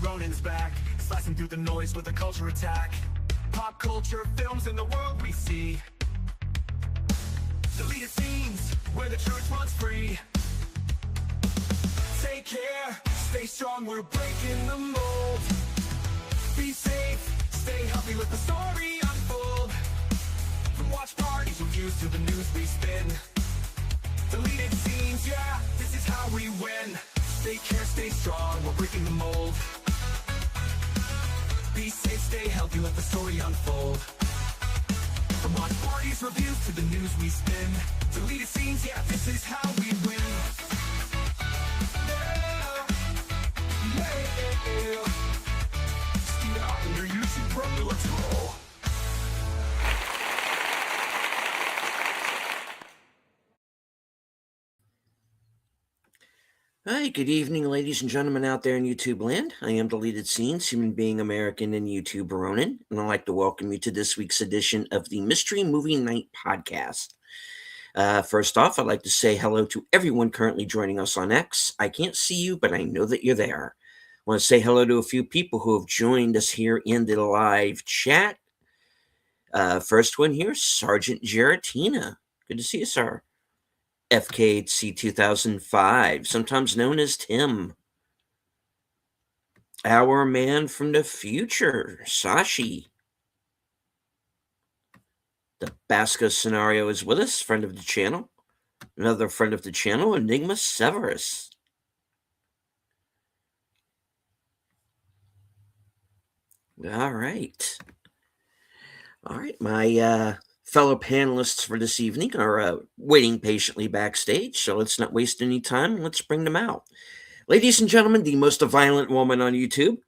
Ronan's back, slicing through the noise with a culture attack. Pop culture, films, and the world we see. Deleted scenes, where the truth runs free. Take care, stay strong, we're breaking the mold. Be safe, stay healthy, let the story unfold. From watch parties, reviews, to the news we spin. Deleted scenes, yeah, this is how we win. Take care, stay strong, we're breaking the mold. Be safe, stay healthy, let the story unfold. From watch parties, reviews, to the news we spin. Deleted scenes, yeah, this is how we win. Steve out in your YouTube, bro, let's roll. Hi, good evening, ladies and gentlemen out there in YouTube land. I am Deleted Scenes, human being American and YouTube Ronin, and I'd like to welcome you to this week's edition of the Mystery Movie Night podcast. First off, I'd like to say hello to everyone currently joining us on X. I can't see you, but I know that you're there. I want to say hello to a few people who have joined us here in the live chat. First one here, Sergeant Geratina. Good to see you, sir. FKHC 2005, sometimes known as Tim. Our man from the future, Sashi. The Basco scenario is with us, friend of the channel. Another friend of the channel, Enigma Severus. All right, my fellow panelists for this evening are waiting patiently backstage, so let's not waste any time. Let's bring them out. Ladies and gentlemen, the most violent woman on YouTube,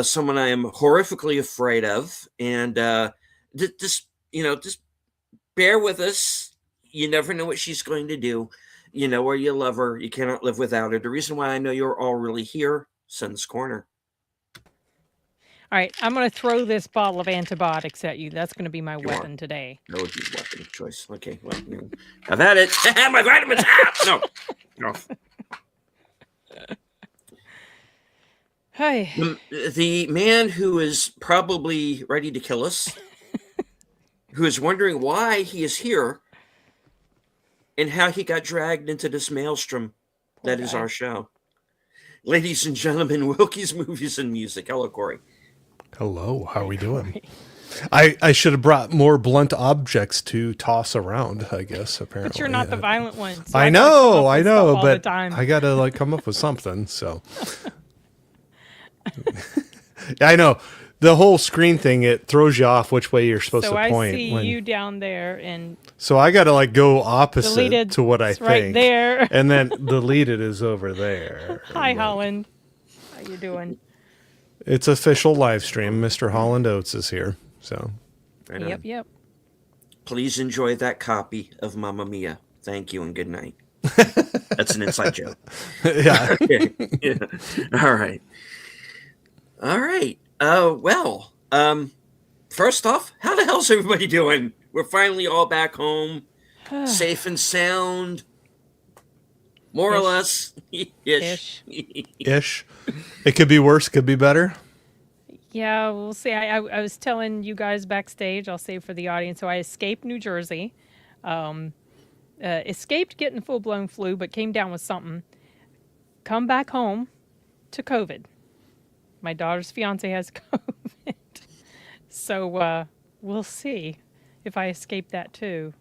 someone I am horrifically afraid of, and just bear with us. You never know what she's going to do. You know her, you love her, you cannot live without her. The reason why I know you're all really here, Sun's Corner. All right, I'm going to throw this bottle of antibiotics at you. That's going to be my weapon today. That would be weapon of choice. Okay, well, I've had it. My vitamins. No. Hi. The man who is probably ready to kill us, who is wondering why he is here, and how he got dragged into this maelstrom. That is our show. Ladies and gentlemen, Wilky's Movies and Music. Hello, Corey. Hello, how are we doing? I should have brought more blunt objects to toss around, I guess, apparently. But you're not the violent one. So I know, but I got to come up with something, so. I know. The whole screen thing, it throws you off which way you're supposed to point. So I see you down there. And so I got to go opposite deleted, to what I think. Right there. And then deleted is over there. Hi, Holland. How you doing? It's official live stream. Mr. Holland Oates is here. So, Yep. Please enjoy that copy of Mamma Mia. Thank you and good night. That's an inside joke. Yeah. Okay. Yeah. All right. Well, first off, how the hell's everybody doing? We're finally all back home, safe and sound. More or less. Ish. It could be worse, could be better. Yeah, we'll see. I was telling you guys backstage, I'll say for the audience, so I escaped New Jersey. Escaped getting full-blown flu, but came down with something. Come back home to COVID. My daughter's fiance has COVID. So we'll see if I escape that too.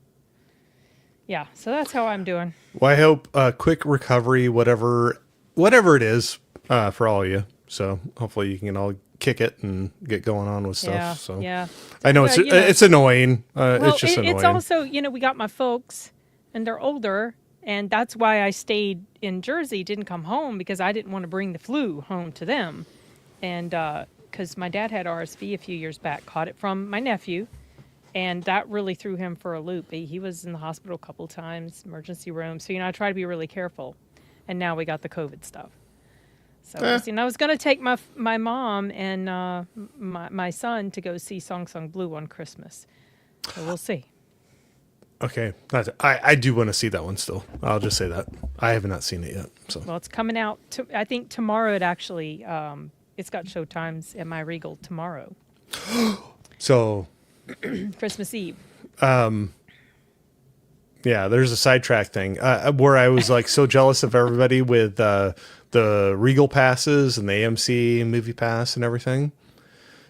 Yeah, so that's how I'm doing. Well, I hope quick recovery, whatever it is, for all of you. So hopefully you can all kick it and get going on with stuff. Yeah. I know it's annoying. It's just annoying. It's also, we got my folks and they're older, and that's why I stayed in Jersey, didn't come home, because I didn't want to bring the flu home to them. And because my dad had RSV a few years back, caught it from my nephew. And that really threw him for a loop. He was in the hospital a couple times, emergency room. So, I try to be really careful. And now we got the COVID stuff. So, I was going to take my mom and my son to go see Song Song Blue on Christmas. So we'll see. Okay. I do want to see that one still. I'll just say that. I have not seen it yet. So. Well, it's coming out, I think tomorrow it actually It's got showtimes at my Regal tomorrow, So Christmas Eve. yeah, there's a sidetrack thing where I was like so jealous of everybody with the Regal passes and the AMC movie pass and everything.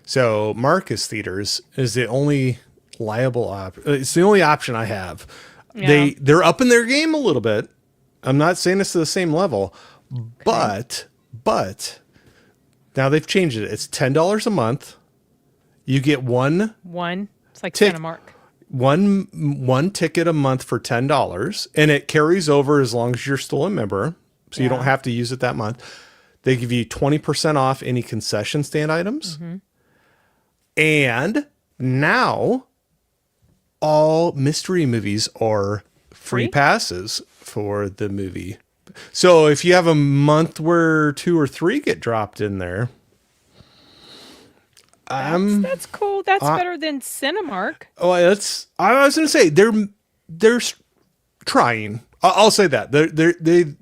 So Marcus Theaters is the only liable it's the only option I have. Yeah. They're up in their game a little bit. I'm not saying it's to the same level, but now they've changed it. It's $10 a month. You get one. It's like Tick. Santa Mark. One ticket a month for $10, and it carries over as long as you're still a member, so you don't have to use it that month. They give you 20% off any concession stand items, and now all mystery movies are free passes for the movie. So if you have a month where 2 or 3 get dropped in there, That's cool. That's better than Cinemark. Oh, I was going to say they're trying. I'll say that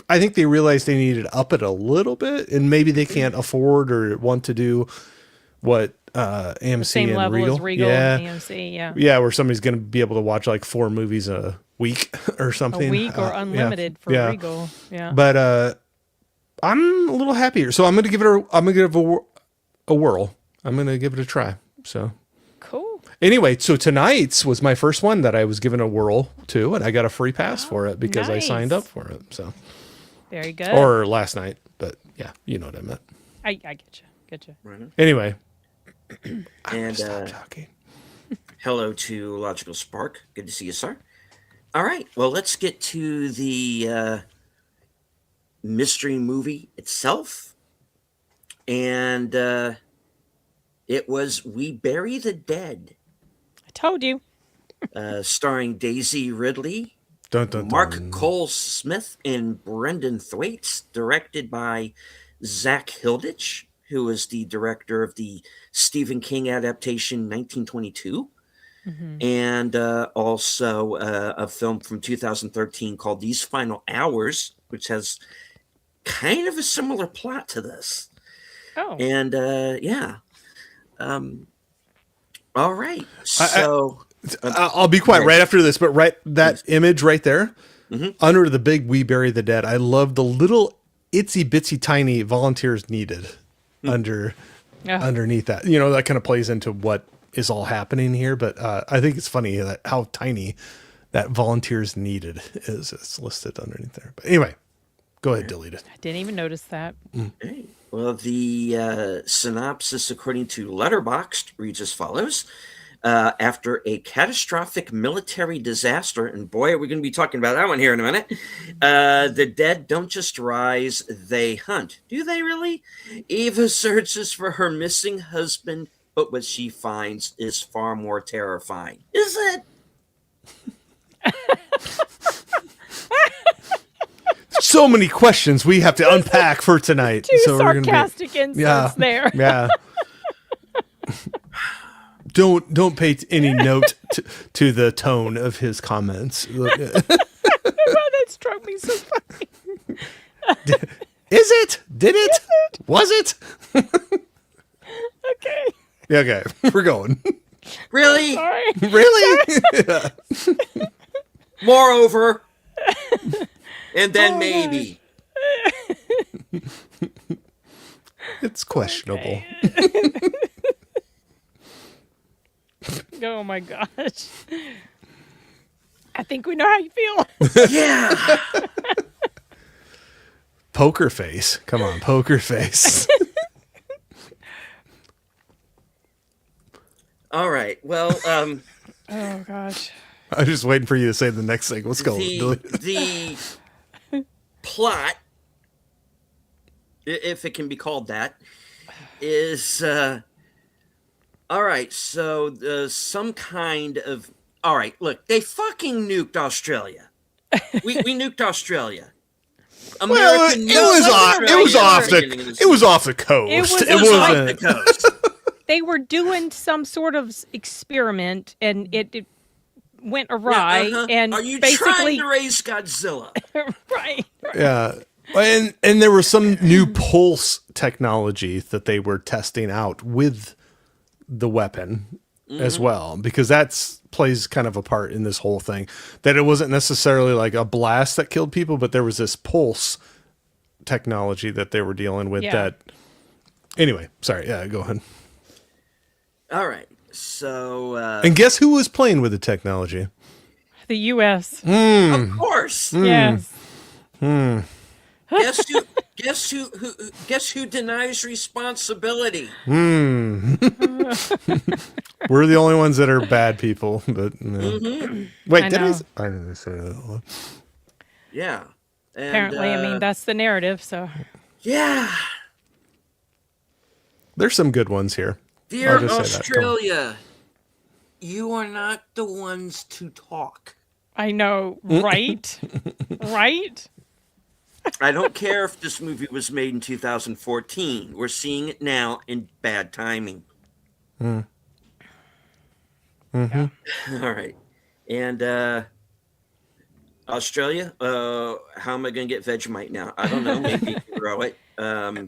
I think they realized they needed to up it a little bit, and maybe they can't afford or want to do what AMC Same and level Regal. as Regal and AMC. Yeah, where somebody's going to be able to watch like 4 movies a week or something. A week or unlimited for Regal. Yeah. But I'm a little happier, so I'm going to give it a whirl. I'm going to give it a try. So Cool. anyway, so tonight's was my first one that I was given a whirl to, and I got a free pass for it because I signed up for it. So Very good. or last night, but yeah, you know what I meant. I get you. Right. Anyway, And stop talking. hello to Logical Spark. Good to see you, sir. All right. Well, let's get to the mystery movie itself. And it was We Bury the Dead, I told you. starring Daisy Ridley, Dun, dun, dun. Mark Cole Smith, and Brendan Thwaites, directed by Zach Hilditch, who was the director of the Stephen King adaptation 1922, and also a film from 2013 called These Final Hours, which has kind of a similar plot to this. Oh. And all right. So I'll be quiet right after this, but that image right there, under the big "We Bury the Dead," I love the little itsy bitsy tiny volunteers needed underneath that. You know, that kind of plays into what is all happening here. But I think it's funny that how tiny that volunteers needed is. It's listed underneath there. But anyway, go ahead, delete it. I didn't even notice that. Okay. Well, the synopsis, according to Letterboxd, reads as follows. After a catastrophic military disaster, and boy, are we going to be talking about that one here in a minute, the dead don't just rise, they hunt. Do they really? Eva searches for her missing husband, but what she finds is far more terrifying. Is it? So many questions we have to unpack for tonight. Two so sarcastic insults there. Yeah. Don't pay any note to the tone of his comments. That struck me so funny. Is it? Did it? Was it? Okay. Yeah, okay, we're going. Really? Sorry. Really? Moreover. And then Oh, maybe. It's questionable. Oh my gosh. I think we know how you feel. Yeah. Poker face. Come on, poker face. All right. Well, Oh gosh. I was just waiting for you to say the next thing. Let's go. the plot, if it can be called that, is all right. So some kind of all right. Look, they fucking nuked Australia. We nuked Australia. Well, it was off the coast. It was It off wasn't. the coast. They were doing some sort of experiment and it went awry. Uh-huh. And are you basically trying to raise Godzilla? right. Yeah. And there was some new pulse technology that they were testing out with the weapon as well, because that's plays kind of a part in this whole thing. That it wasn't necessarily like a blast that killed people, but there was this pulse technology that they were dealing with. Yeah. That anyway, sorry, yeah, go ahead. All right. So, And guess who was playing with the technology? The U.S. of course, Yes. guess who denies responsibility? We're the only ones that are bad people, but no. Wait, I did know. I didn't say that. Yeah. And, Apparently, I mean, that's the narrative. So yeah. There's some good ones here. Dear I'll just say that. Come on. Australia, you are not the ones to talk. I know, right? Right? I don't care if this movie was made in 2014. We're seeing it now in bad timing. All right. And Australia, how am I going to get Vegemite now? I don't know. Maybe grow it. I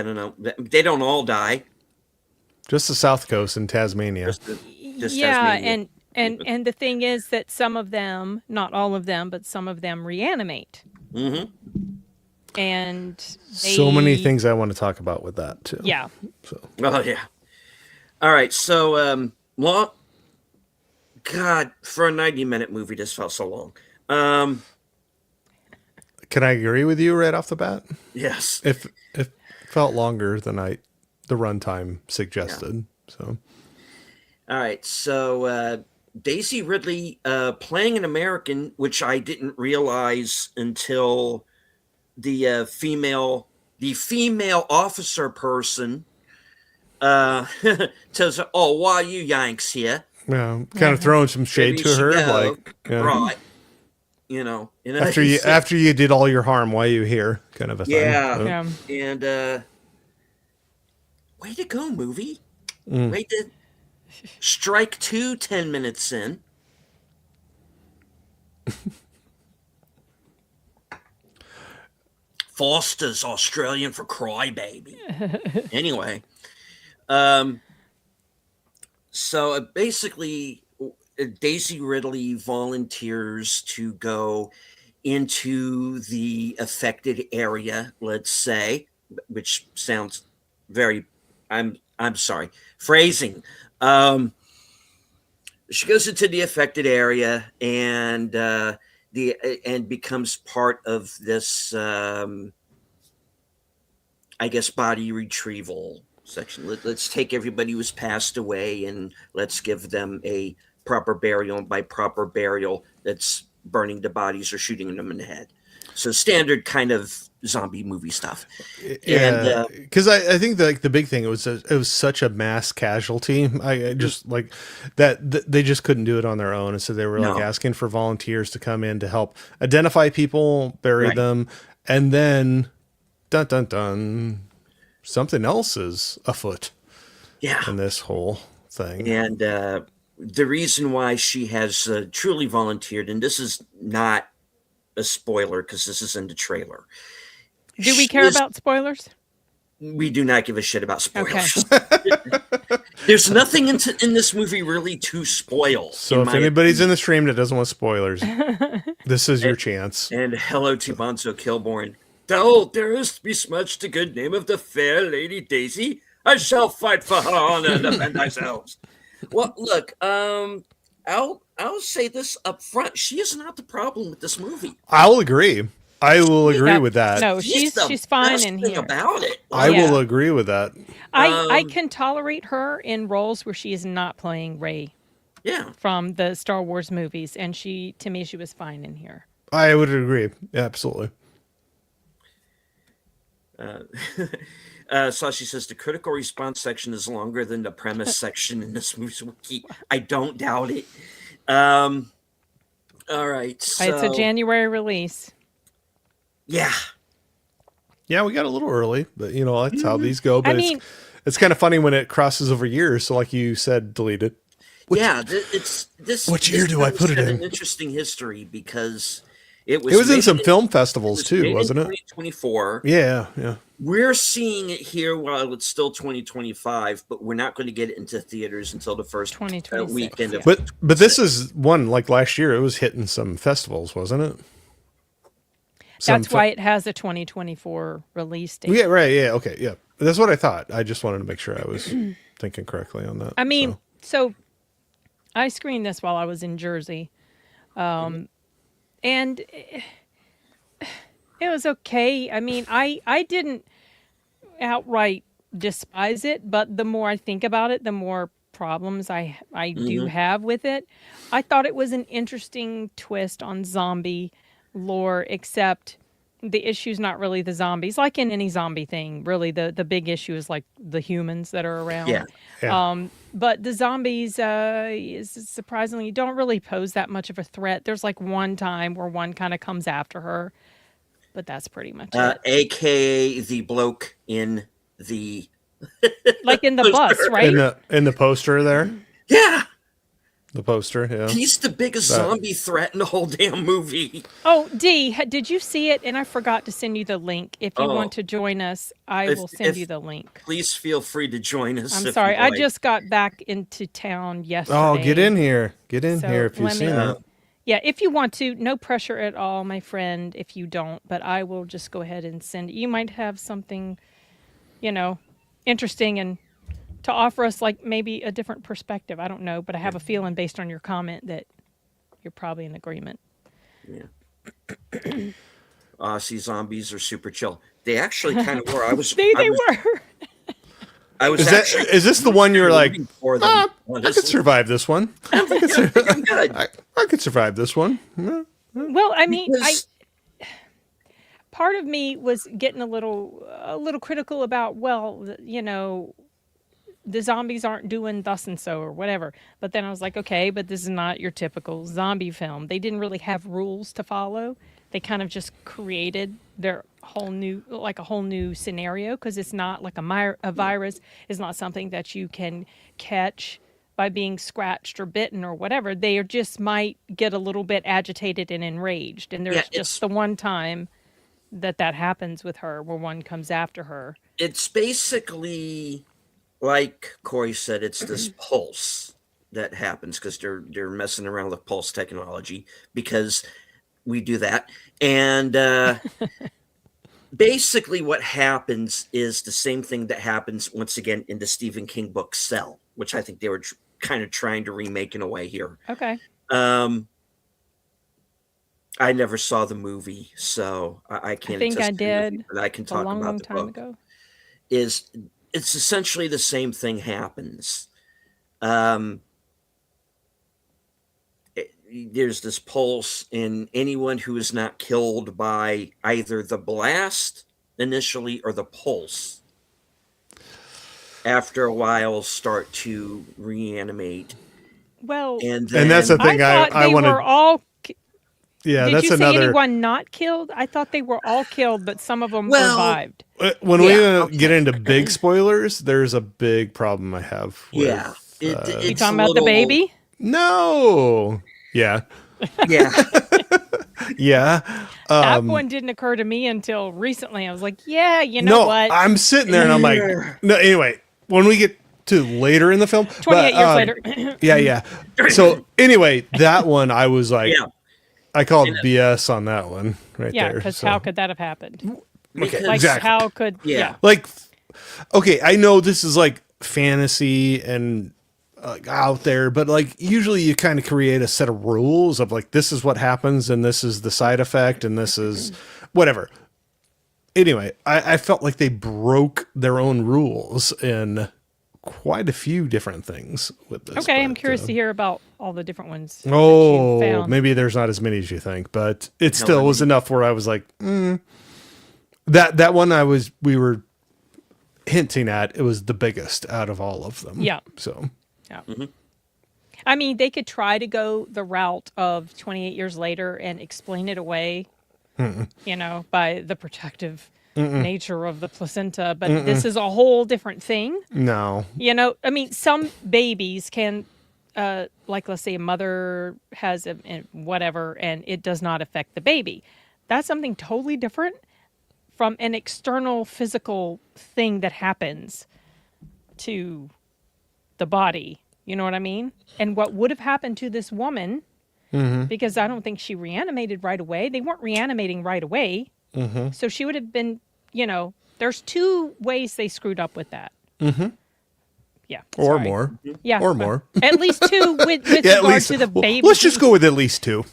don't know. They don't all die. Just the South Coast and Tasmania. Just Yeah, Tasmania. and the thing is that some of them, not all of them, but some of them reanimate. And So many they- things I want to talk about with that too. Yeah. So Oh, yeah. All right. So, God, for a 90-minute movie, this felt so long. can I agree with you right off the bat? Yes. If it felt longer than the runtime suggested. So All right. So, Daisy Ridley playing an American, which I didn't realize until the female officer person tells her, "Oh, why are you Yanks here?" yeah, kind of throwing some shade Maybe to her, she go, like yeah. right? You know, and then after I you said- after you did all your harm, why are you here? Kind of a thing. Yeah. So, Yeah. And way to go, movie. Way to strike 2 10 minutes in. Foster's Australian for crybaby. Anyway, so basically, Daisy Ridley volunteers to go into the affected area, let's say, which sounds very, I'm sorry, phrasing. She goes into the affected area and becomes part of this, I guess, body retrieval section. Let's take everybody who's passed away and let's give them a proper burial. And by proper burial, that's burning the bodies or shooting them in the head. So standard kind of zombie movie stuff. yeah, because I think the big thing it was such a mass casualty. I just like that they just couldn't do it on their own, and so they were like No. asking for volunteers to come in to help identify people, bury Right. them, and then dun dun dun, something else is afoot Yeah. in this whole thing. And the reason why she has truly volunteered, and this is not a spoiler because this is in the trailer. Do we She care is- about spoilers? We do not give a shit about Okay. spoilers. There's nothing in this movie really to spoil. So in if my anybody's in the stream that doesn't want spoilers, this is your chance. And hello to Bonzo Kilborn. Oh, there is to be smudged the good name of the fair Lady Daisy. I shall fight for her honor and defend ourselves. Well, look, I'll say this up front. She is not the problem with this movie. I'll agree. I will agree Yeah, with that. No, the she's fine best in thing here. about it. I Yeah. will agree with that. I can tolerate her in roles where she is not playing Rey Yeah. from the Star Wars movies, and to me, she was fine in here. I would agree. Absolutely. Sashi says the critical response section is longer than the premise section in this movie's wiki. I don't doubt it. All right. So, It's a January release. yeah. Yeah, we got a little early, but you know, that's how these go. But I mean- it's kind of funny when it crosses over years. So like you said, deleted. Yeah, it's this. Which year this do I movie's put it got in? An interesting history because It It was in made some film it festivals was too, made wasn't in it? 2024. Yeah, yeah. We're seeing it here while it's still 2025, but we're not going to get it into theaters until the first 2026, weekend of. yeah. But this is one like last year. It was hitting some festivals, wasn't it? That's why it has a 2024 release date. Yeah, right. Yeah, okay, yeah. That's what I thought. I just wanted to make sure I was thinking correctly on that. I mean, so I screened this while I was in Jersey, and it was okay. I mean, I didn't outright despise it, but the more I think about it, the more problems I do have with it. I thought it was an interesting twist on zombie lore, except the issue's not really the zombies. Like in any zombie thing, really the big issue is like the humans that are around. Yeah. Yeah. But the zombies, surprisingly, don't really pose that much of a threat. There's like one time where one kind of comes after her, but that's pretty much it. AKA the bloke in the Like in the bus, right? in the poster there, yeah. the poster, yeah. He's the biggest zombie threat in the whole damn movie. Oh, Dee, did you see it? And I forgot to send you the link. If you want to join us, I will send you the link. Please feel free to join us. I'm if sorry. you I like. just got back into town yesterday. Oh, get in here. Get in So here if you've let me- seen it. Yeah, if you want to, no pressure at all, my friend, if you don't, but I will just go ahead and send it. You might have something, interesting and to offer us, like maybe a different perspective. I don't know, but I have a feeling based on your comment that you're probably in agreement. Yeah. Aussie zombies are super chill. They actually kind of were. I was. They I was, were. I was Is this the one you're like, rooting for them, I could honestly. survive this one. I'm good. I could survive this one. Yeah. Well, I mean, Because- part of me was getting a little critical about, the zombies aren't doing thus and so or whatever. But then I was like, okay, but this is not your typical zombie film. They didn't really have rules to follow. They kind of just created their a whole new scenario, because it's not like a virus is not something that you can catch by being scratched or bitten or whatever. They just might get a little bit agitated and enraged. And there's just the one time that happens with her where one comes after her. It's basically, like Corey said, it's this pulse that happens because they're messing around with pulse technology, because we do that. And basically what happens is the same thing that happens once again in the Stephen King book Cell, which I think they were kind of trying to remake in a way here. Okay. I never saw the movie, so I can't. I think I did. But I can talk a long, about long the time book. ago. It's essentially the same thing happens. There's this pulse, and anyone who is not killed by either the blast initially or the pulse, after a while, start to reanimate. Well, And that's the thing I they wanted. were all. Yeah, Did that's you say another. anyone not killed? I thought they were all killed, but some of them Well, survived. When Yeah, we get into big spoilers, there's a big problem I have. With, yeah, You it's talking a about the little- baby? No. Yeah. Yeah, Yeah. That one didn't occur to me until recently. I was like, yeah, you know No, what? I'm sitting there and I'm like, no. Anyway, when we get to later in the film, 28 years later. Yeah. So anyway, that one I was like, yeah. I called BS on that one right Yeah, there. because so. how could that have happened? Because- Like, Exactly. how could... Yeah. Like, okay, I know this is like fantasy and out there, but like usually you kind of create a set of rules of like, this is what happens and this is the side effect and this is whatever. Anyway, I felt like they broke their own rules in quite a few different things with this. Okay, I'm but, curious to hear about all the different ones that you Oh, found. maybe there's not as many as you think, but it No, still I was mean- enough where I was like, that one we were hinting at, it was the biggest out of all of them. Yeah. So Yeah. I mean, they could try to go the route of 28 years later and explain it away, by the protective nature of the placenta, but this is a whole different thing. no. I mean, some babies can like let's say a mother has whatever, and it does not affect the baby. That's something totally different from an external physical thing that happens to the body. You know what I mean? And what would have happened to this woman, because I don't think she reanimated right away. They weren't reanimating right away. So she would have been, there's two ways they screwed up with that. Yeah. Or sorry. more. Yeah. Or more. At least two with Yeah, at regard least to the well, baby. let's just go with at least 2.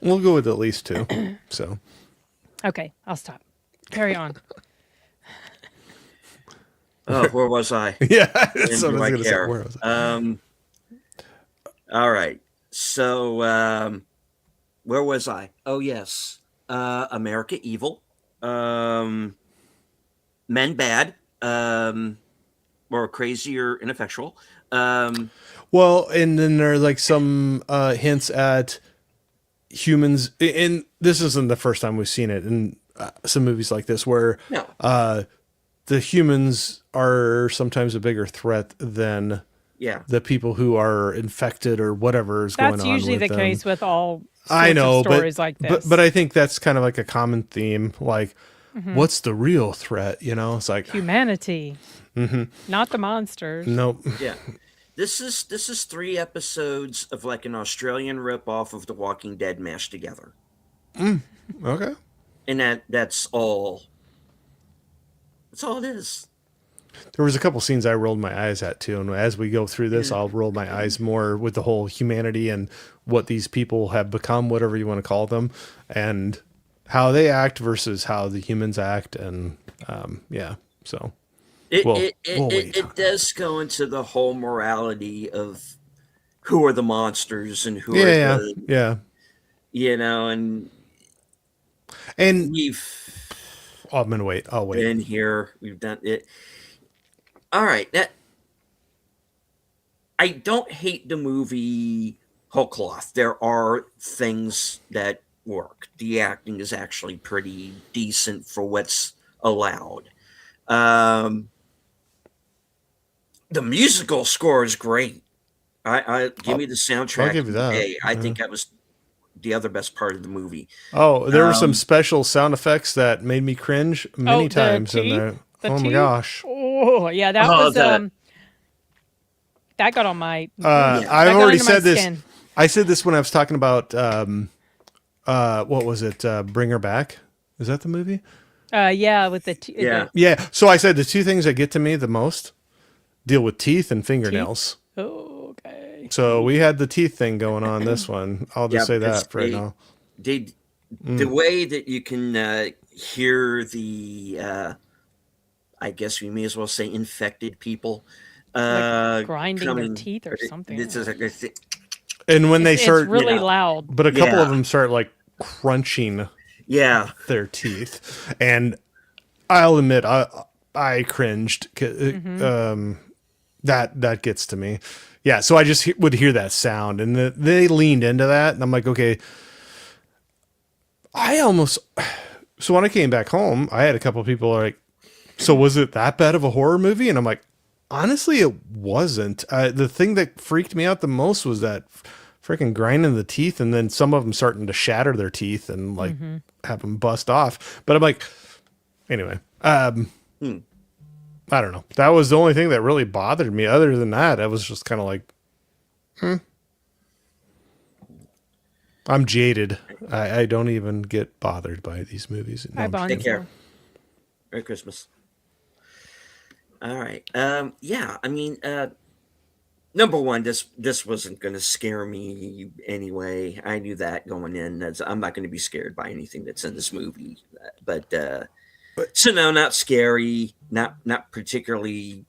We'll go with at least 2. So. Okay, I'll stop. Carry on. Oh, where was I? Yeah. And That's what do I I was gonna say. care? Where was I? All right. So, where was I? Oh, yes. America Evil. Men Bad. Or Crazy or Ineffectual. Well, and then there are like some hints at humans, and this isn't the first time we've seen it in some movies like this, where No. the humans are sometimes a bigger threat than the people who are infected or whatever is going on. That's usually the with them. case with all sorts I know, of stories like this. but I think that's kind of like a common theme. Like, what's the real threat? It's like humanity, not the monsters. nope. Yeah. This is 3 episodes of like an Australian ripoff of The Walking Dead mashed together. Okay. And that's all. That's all it is. There was a couple scenes I rolled my eyes at too, and as we go through this, I'll roll my eyes more with the whole humanity and what these people have become, whatever you want to call them, and how they act versus how the humans act, and so It does go into the whole morality of who are the monsters and who are the, and we've I'm gonna wait. I'll wait. been here. We've done it. All right. I don't hate the movie whole cloth. There are things that work. The acting is actually pretty decent for what's allowed. The musical score is great. I give me the soundtrack. I'll give you that. Hey, I think that was the other best part of the movie. Oh, there were some special sound effects that made me cringe many times in there. Oh my gosh. Oh yeah, that was that got on my. I've already said this. Skin. I said this when I was talking about what was it? Bring Her Back. Is that the movie? Yeah, with the Yeah. So I said the 2 things that get to me the most deal with teeth and fingernails. Okay. So we had the teeth thing going on this one. I'll just say that for now. The way that you can hear the, I guess we may as well say infected people. Like grinding their teeth or something. And when they start, it's really loud. But a couple of them start like crunching their teeth. And I'll admit, I cringed. That gets to me. Yeah, so I just would hear that sound, and they leaned into that, and I'm like, okay. So when I came back home, I had a couple of people like, so was it that bad of a horror movie? And I'm like, honestly, it wasn't. The thing that freaked me out the most was that freaking grinding the teeth, and then some of them starting to shatter their teeth and like have them bust off. But I'm like, anyway, I don't know. That was the only thing that really bothered me. Other than that, I was just kind of like, I'm jaded. I don't even get bothered by these movies. No, Take care. Merry Christmas. All right. Yeah, I mean, number one, this wasn't going to scare me anyway. I knew that going in. I'm not going to be scared by anything that's in this movie. But so no, not scary, not particularly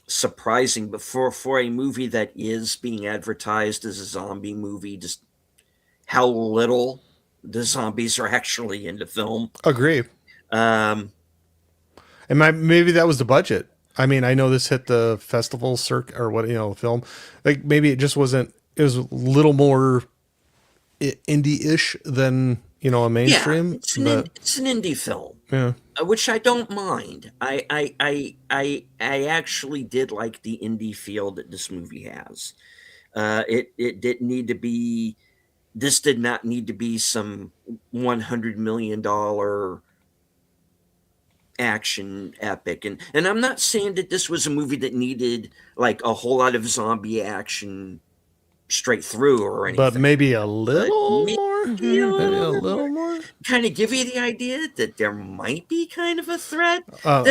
surprising. But for a movie that is being advertised as a zombie movie, just how little the zombies are actually in the film. Agree. And maybe that was the budget. I mean, I know this hit the festival circuit or what, film. Like maybe it just wasn't. It was a little more indie-ish than a mainstream. Yeah, it's an indie film. Yeah. Which I don't mind. I actually did like the indie feel that this movie has. It didn't need to be. This did not need to be some $100 million action epic, and I'm not saying that this was a movie that needed like a whole lot of zombie action straight through or anything. But maybe a little more. Maybe a little more. Kind of give you the idea that there might be kind of a threat.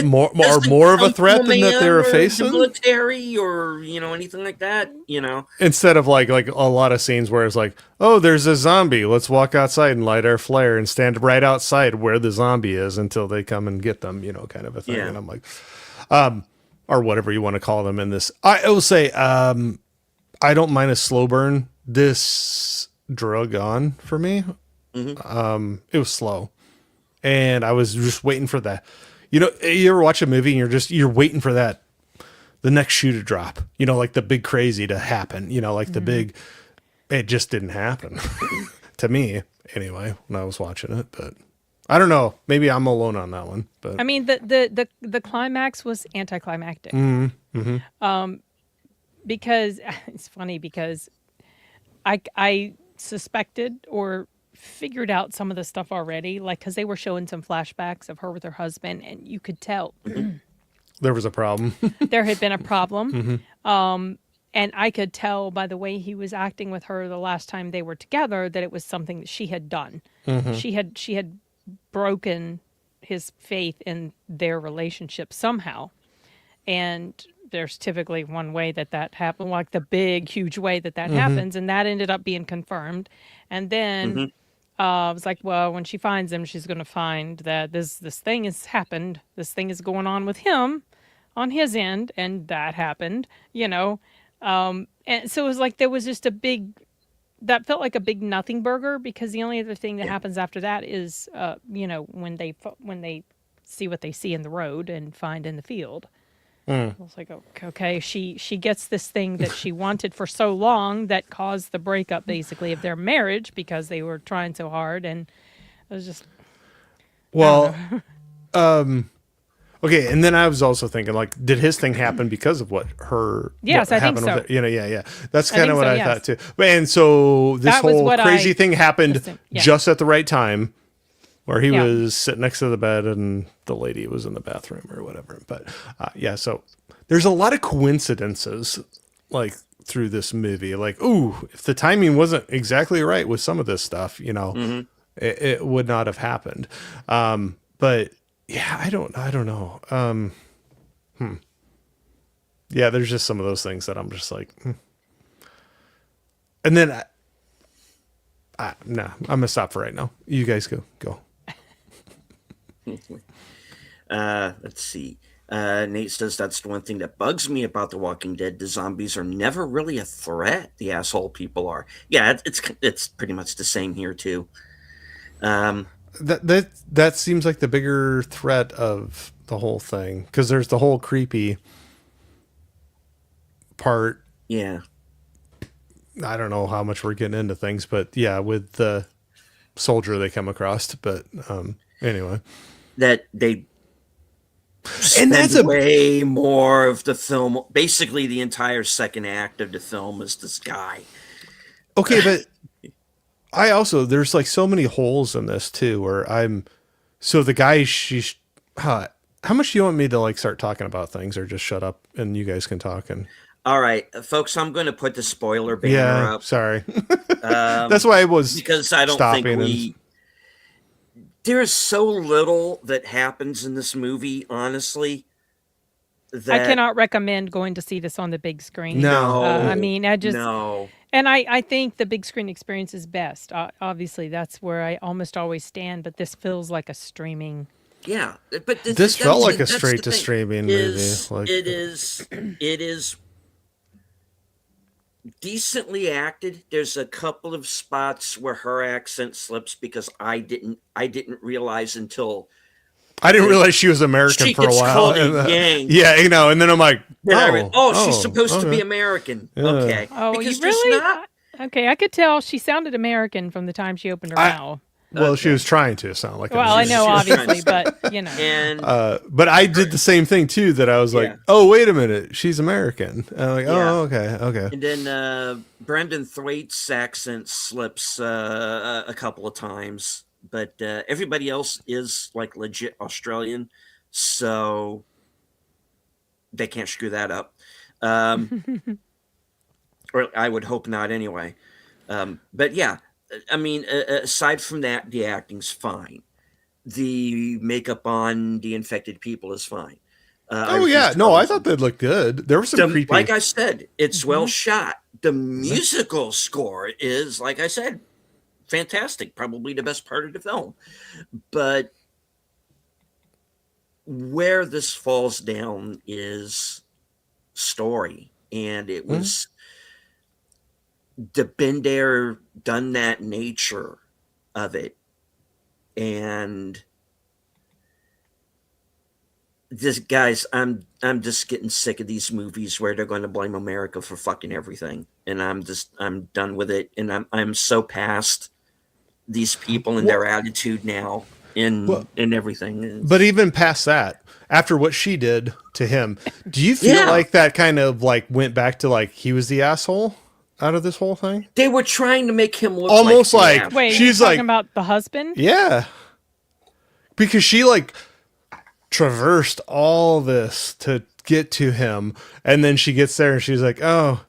More of a threat than that they were facing. The military or anything like that. Instead of like a lot of scenes where it's like, oh, there's a zombie. Let's walk outside and light our flare and stand right outside where the zombie is until they come and get them. Kind of a thing. Yeah. And I'm like, or whatever you want to call them in this. I will say, I don't mind a slow burn. This drug on for me. Mm-hmm. It was slow, and I was just waiting for that. You ever watch a movie and you're waiting for the next shoe to drop. Like the big crazy to happen. Like the big. It just didn't happen to me anyway when I was watching it. But I don't know. Maybe I'm alone on that one. But I mean, the climax was anticlimactic. Because it's funny because I suspected or figured out some of the stuff already, like because they were showing some flashbacks of her with her husband, and you could tell there was a problem. There had been a problem. And I could tell by the way he was acting with her the last time they were together that it was something that she had done. She had broken his faith in their relationship somehow, and there's typically one way that happened, like the big, huge way that happens. And that ended up being confirmed. And then I was like, well, when she finds him, she's going to find that this thing has happened. This thing is going on with him on his end. And that happened, And so it was like there was just that felt like a big nothing burger because the only other thing that happens after that is, when they see what they see in the road and find in the field. I was like, okay, she gets this thing that she wanted for so long that caused the breakup, basically, of their marriage because they were trying so hard, and it was just... Well, okay, and then I was also thinking, like, did his thing happen because of what her... Yes, what I think happened so. with it? Yeah. That's kind of what I yes. thought, too. And so this That was whole what crazy thing happened assumed, yeah. just at the right time, where he Yeah. was sitting next to the bed and the lady was in the bathroom or whatever. But so there's a lot of coincidences like through this movie. Like, ooh, if the timing wasn't exactly right with some of this stuff, it would not have happened. But yeah, I don't know. Yeah, there's just some of those things that I'm just like, And then no, I'm gonna stop for right now. You guys go. Let's see. Nate says that's the one thing that bugs me about The Walking Dead. The zombies are never really a threat. The asshole people are. Yeah, it's pretty much the same here too. That seems like the bigger threat of the whole thing because there's the whole creepy part. Yeah. I don't know how much we're getting into things, but yeah, with the soldier they come across. But anyway, that they and that's way more of the film. Basically, the entire second act of the film is this guy. Okay, but there's like so many holes in this too. Where the guy how much do you want me to like start talking about things, or just shut up and you guys can talk and. All right, folks, I'm going to put the spoiler banner up. Sorry. That's why I was because I don't think there's so little that happens in this movie, honestly. I cannot recommend going to see this on the big screen. No. No. And I think the big screen experience is best. Obviously, that's where I almost always stand, but this feels like a streaming... Yeah, but this felt like a straight to streaming movie. Like, it is decently acted. There's a couple of spots where her accent slips because I didn't realize until I didn't realize she was American for a while. Yeah, and then I'm like, she's supposed to be American. Yeah. Okay. Oh, because you really? not... Okay, I could tell she sounded American from the time she opened her mouth. Well, she was trying to sound like. Well, I She know, was trying to obviously, but you know. And But I did the same thing too. That I was like, Yeah. oh, wait a minute, she's American. And I'm like, Yeah. oh, okay. and then Brendan Thwaite's accent slips a couple of times, but everybody else is like legit Australian, so they can't screw that up. Or I would hope not anyway. But yeah, I mean, aside from that, the acting's fine. The makeup on the infected people is fine. Oh yeah, no, I thought they'd look good. There was some creepy. Like I said, it's well shot. The musical score is, like I said, fantastic. Probably the best part of the film. But where this falls down is story. And it was the been there, done that nature of it. And this, guys, I'm just getting sick of these movies where they're going to blame America for fucking everything, and I'm done with it, and I'm so past these people and their attitude now in everything. But even past that, after what she did to him, do you feel like that kind of like went back to like he was the asshole out of this whole thing? They were trying to make him look almost like Wait, she's you're talking like about the husband? yeah, because she like traversed all this to get to him, and then she gets there and she's like, oh,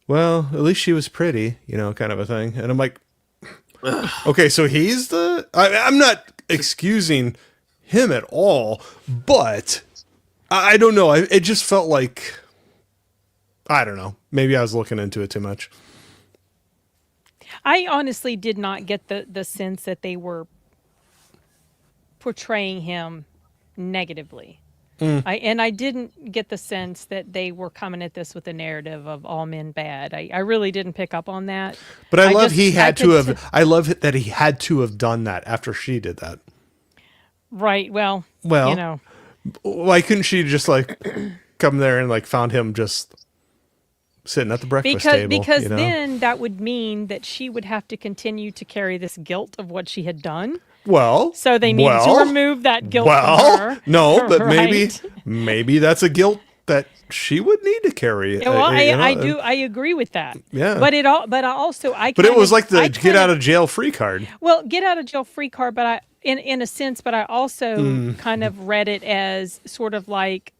well, at least she was pretty, you know, kind of a thing. And I'm like, okay, so he's I'm not excusing him at all, but I don't know. It just felt like, I don't know. Maybe I was looking into it too much. I honestly did not get the sense that they were portraying him negatively. I didn't get the sense that they were coming at this with a narrative of all men bad. I really didn't pick up on that. But I love I love that he had to have done that after she did that. Right. Well, Well, you know, why couldn't she just like come there and like found him just sitting at the breakfast table? because you know? then that would mean that she would have to continue to carry this guilt of what she had done. Well, So they need to remove that guilt from her. No, but right? maybe that's a guilt that she would need to carry. Yeah, well, you know? I agree with that. Yeah. But it also But it was like the get out of jail free card. Well, get out of jail free card, but in a sense, but I also kind of read it as sort of like,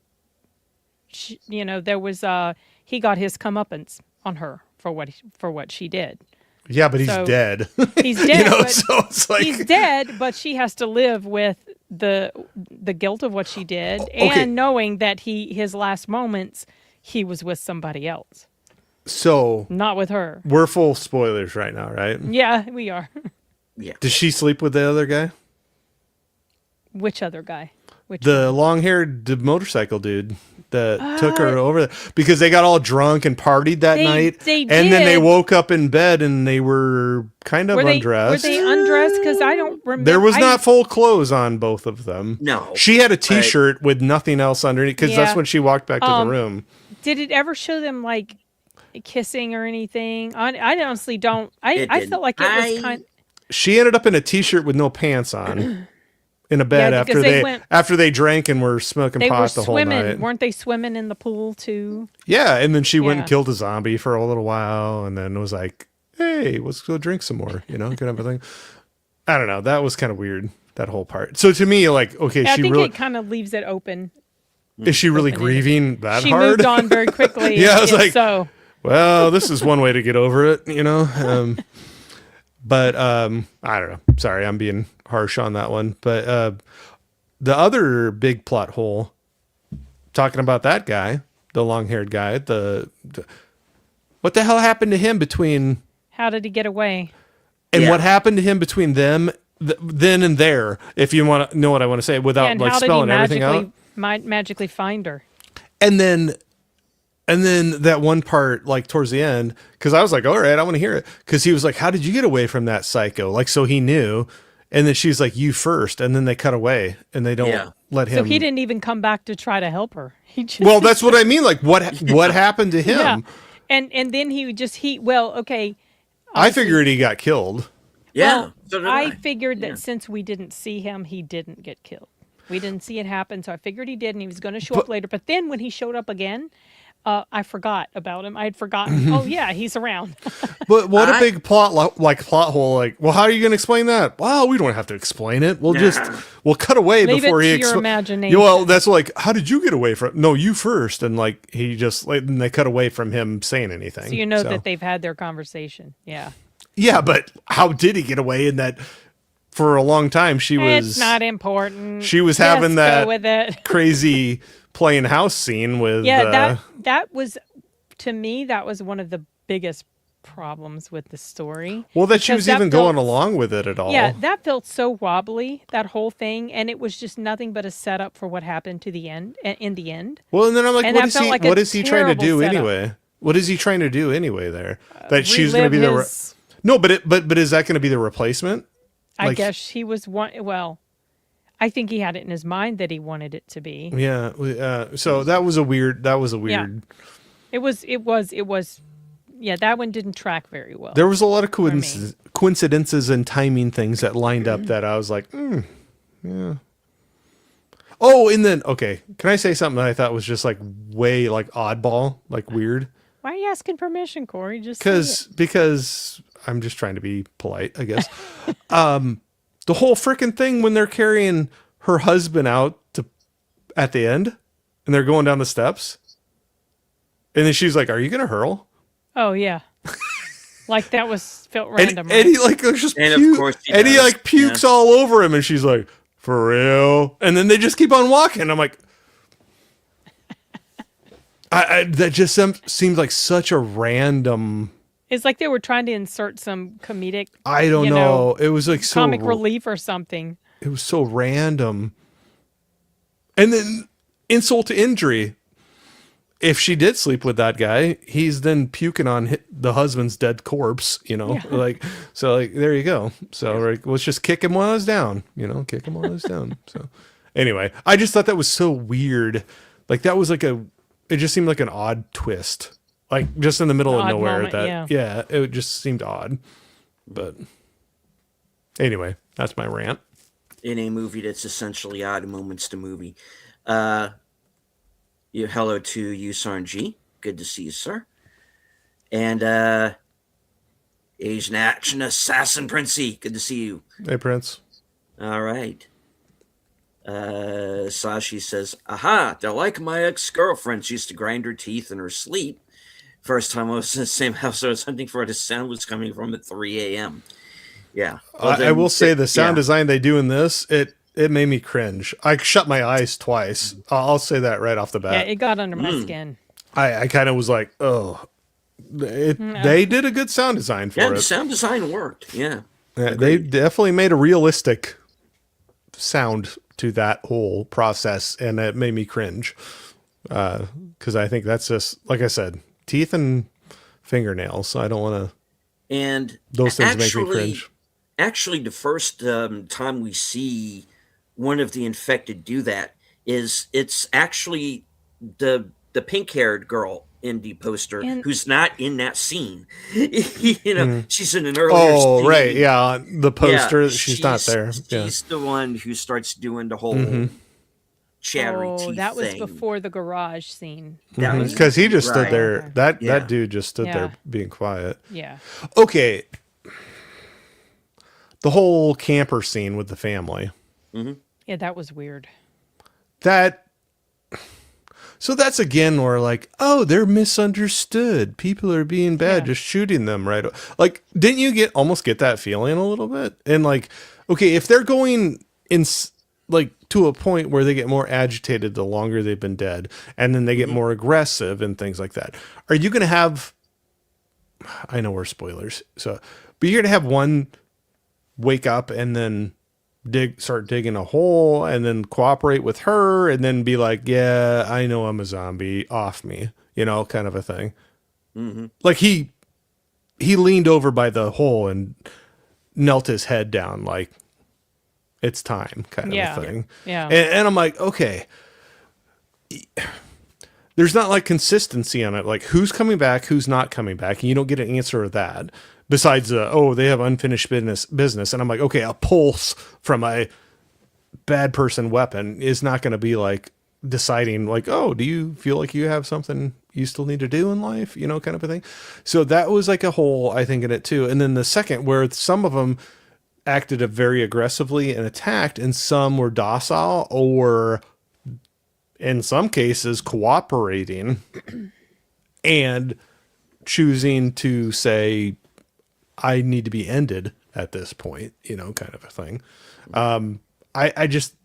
there was he got his comeuppance on her for what she did. Yeah, but he's dead. He's dead. So it's like he's dead, but she has to live with the guilt of what she did, and knowing that his last moments he was with somebody else. So Not with her. we're full spoilers right now, right? Yeah, we are. Yeah. Does she sleep with the other guy? Which other guy? The long-haired motorcycle dude that took her over there because they got all drunk and partied that night. They and then they did. woke up in bed and they were kind of undressed. Were they undressed? Because I don't remember. There was not full clothes on both of them. No, She had a t-shirt with nothing else underneath because that's when she walked back to the room. Did it ever show them like kissing or anything? I honestly don't. I didn't. felt like it was kind. She ended up in a t-shirt with no pants on. In a bed after they drank and were smoking They pot were the whole swimming, night. weren't they? Swimming in the pool too. Yeah, and then she went and Yeah. killed a zombie for a little while, and then was like, "Hey, let's go drink some more," kind of a thing. I don't know. That was kind of weird. That whole part. So to me, like, okay, Yeah, I she think really it kind of leaves it open. is she really grieving that She hard? moved on very quickly. Yeah, I was like, so. Well, this is one way to get over it, But I don't know. Sorry, I'm being harsh on that one. But the other big plot hole, talking about that guy, the long-haired guy, what the hell happened to him between? How did he get away? And what happened to him between them, then and there? If you want to know what I want to say, without And like how did he spelling everything out. magically find her? And then that one part, like towards the end, because I was like, all right, I want to hear it. Because he was like, how did you get away from that psycho? Like, so he knew. And then she's like, you first. And then they cut away and they don't let him. So he didn't even come back to try to help her. He just, Well, that's what I mean. Like, what happened to him? yeah. And then okay. I figured he got killed. Yeah, Well, so did I I. figured Yeah. that since we didn't see him, he didn't get killed. We didn't see it happen, so I figured he did, and he was going to show up But later. But then when he showed up again, I forgot about him. I had forgotten. Oh yeah, he's around. but what a I big plot hole. Like, well, how are you going to explain that? Well, we don't have to explain it. Nah. We'll cut away Leave before it he to your Yeah, imagination. well, that's like, how did you get away from? No, you first, and like he just like, and they cut away from him saying anything. So you know that they've had their conversation. Yeah. Yeah, but how did he get away? In that, for a long time, It's not important. she was Just having that go with it. crazy playing house scene with. Yeah, that was, to me, that was one of the biggest problems with the story. well, that she because was that even felt- going along with it at all. Yeah, that felt so wobbly, that whole thing, and it was just nothing but a setup for what happened to the end. In the end, Well, and then I'm like, And what that is felt he? like a What is he trying to terrible do setup. anyway? What is he trying to do anyway? There, that she's going to be relive the his- no, but is that going to be the replacement? I Like- guess he was one. Well, I think he had it in his mind that he wanted it to be. Yeah. So that was a weird. It was. Yeah, that one didn't track very well. There was a lot of me. coincidences and timing things that lined up that I was like, yeah. Oh, and then okay, can I say something that I thought was just like way like oddball, like weird? Why are you asking permission, Corey? Just say it. Because I'm just trying to be polite, I guess. The whole freaking thing when they're carrying her husband out at the end, and they're going down the steps, and then she's like, "Are you gonna hurl?" Oh yeah, like that was felt And, random. and he like just And of puke, course he and he does, like pukes yeah. all over him, and she's like, "For real?" And then they just keep on walking. I'm like, that just seems like such a random. It's like they were trying to insert some comedic. I don't you know. It was like so comic relief or something. It was so random. And then insult to injury. If she did sleep with that guy, he's then puking on the husband's dead corpse, like, so like, there you go. So like, let's just kick him while he's down, kick him while he's down. So anyway, I just thought that was so weird. Like that was like it just seemed like an odd twist, like just in the middle of Odd nowhere moment, yeah, it just seemed odd. But anyway, that's my rant. In a movie that's essentially odd moments to movie. Hello to you, G. Good to see you, sir. And Asian action assassin Princey. Good to see you. Hey, Prince. All right. Sashi says, "Aha! They're like my ex-girlfriend. She used to grind her teeth in her sleep. First time I was in the same house, I was hunting for where the sound was coming from at 3 a.m." Yeah. I will say the sound design they do in this, it made me cringe. I shut my eyes twice. I'll say that right off the Yeah, bat. it got under my skin. I kind of was like, oh, they did a good sound design for Yeah, the it. sound design worked. Yeah. Yeah, they definitely made a realistic sound to that whole process, and it made me cringe. Because I think that's just, like I said, teeth and fingernails. So I don't want to. And Those things make me cringe. Actually, the first time we see one of the infected do that is it's actually the pink-haired girl in the poster who's not in that scene. She's in an earlier scene. Oh, right, yeah, the poster. Yeah, she's not there. Yeah. She's the one who starts doing the whole chattery teeth that was thing. before the garage scene. That was Because he just stood right. there. Yeah. That dude just stood Yeah. there being quiet. Yeah. Okay. The whole camper scene with the family. Yeah, that was weird. So that's again where like, oh, they're misunderstood. People are being bad, just shooting them right. Like, didn't you almost get that feeling a little bit? And like, okay, if they're going in like to a point where they get more agitated the longer they've been dead, and then they get more aggressive and things like that, are you going to have? I know we're spoilers, but you're going to have one wake up and then start digging a hole and then cooperate with her and then be like, yeah, I know I'm a zombie, off me, kind of a thing. Like he leaned over by the hole and knelt his head down like it's time, kind of a thing. Yeah. And I'm like, okay, there's not like consistency on it. Like who's coming back, who's not coming back. And you don't get an answer of that besides, they have unfinished business. And I'm like, okay, a pulse from a bad person weapon is not going to be like deciding like, oh, do you feel like you have something you still need to do in life, kind of a thing. So that was like a hole, I think, in it too. And then the second, where some of them acted very aggressively and attacked, and some were docile or in some cases cooperating and choosing to say, I need to be ended at this point, kind of a thing. I just,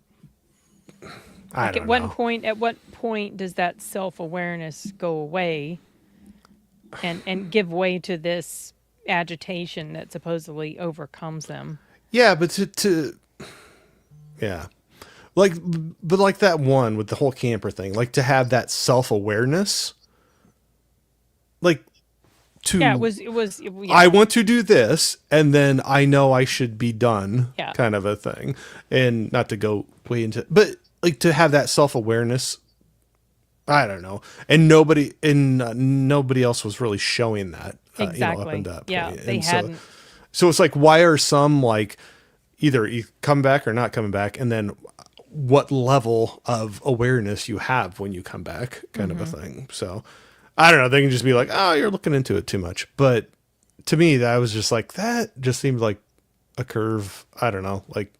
I Like don't know. at what point does that self-awareness go away and give way to this agitation that supposedly overcomes them? Yeah, but yeah, but like that one with the whole camper thing, like to have that self-awareness, like Yeah, yeah. I want to do this, and then I know I should be done, Yeah. kind of a thing. And not to go way into, but like to have that self-awareness, I don't know. And nobody else was really showing that, Exactly. up in that point. Yeah, they And hadn't. so it's like, why are some like either come back or not coming back? And then what level of awareness you have when you come back, kind of a thing. So I don't know. They can just be like, oh, you're looking into it too much. But to me, that was just like, that just seemed like a curve. I don't know. Like,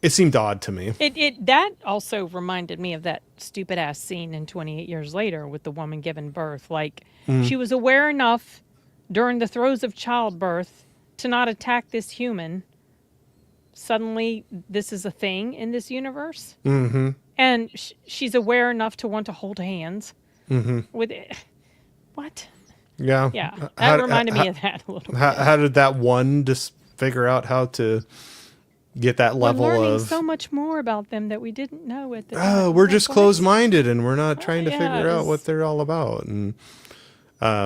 it seemed odd to me. That also reminded me of that stupid ass scene in 28 Years Later with the woman giving birth. Like, she was aware enough during the throes of childbirth to not attack this human. Suddenly, this is a thing in this universe. Mm-hmm. And she's aware enough to want to hold hands with it. What? Yeah. Yeah, that reminded me of that a little bit. How did that one just figure out how to get that level we're learning of so much more about them that we didn't know at the time. oh, we're just What? closed-minded and we're not trying to yeah, figure out it's- what they're all about. And I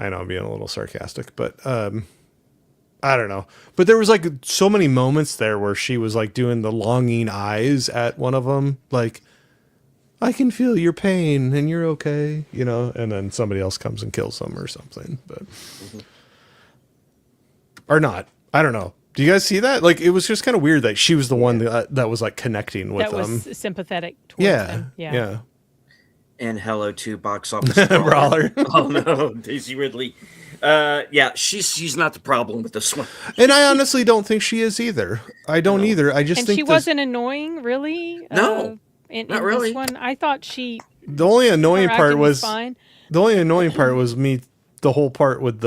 know I'm being a little sarcastic, but I don't know. But there was like so many moments there where she was like doing the longing eyes at one of them, like, I can feel your pain and you're okay, and then somebody else comes and kills them or something, but or not. I don't know. Do you guys see that? Like, it was just kind of weird that she was the one that was like connecting with that them. was sympathetic towards Yeah, them. yeah. And hello to box office Brawler. Oh no, Daisy Ridley. Yeah, she's not the problem with this one. And I honestly don't think she is either. I don't either. I just And think she wasn't annoying, really. No, in not really. This one, I thought she. the only annoying her part acting was fine. the only annoying part was me. The whole part with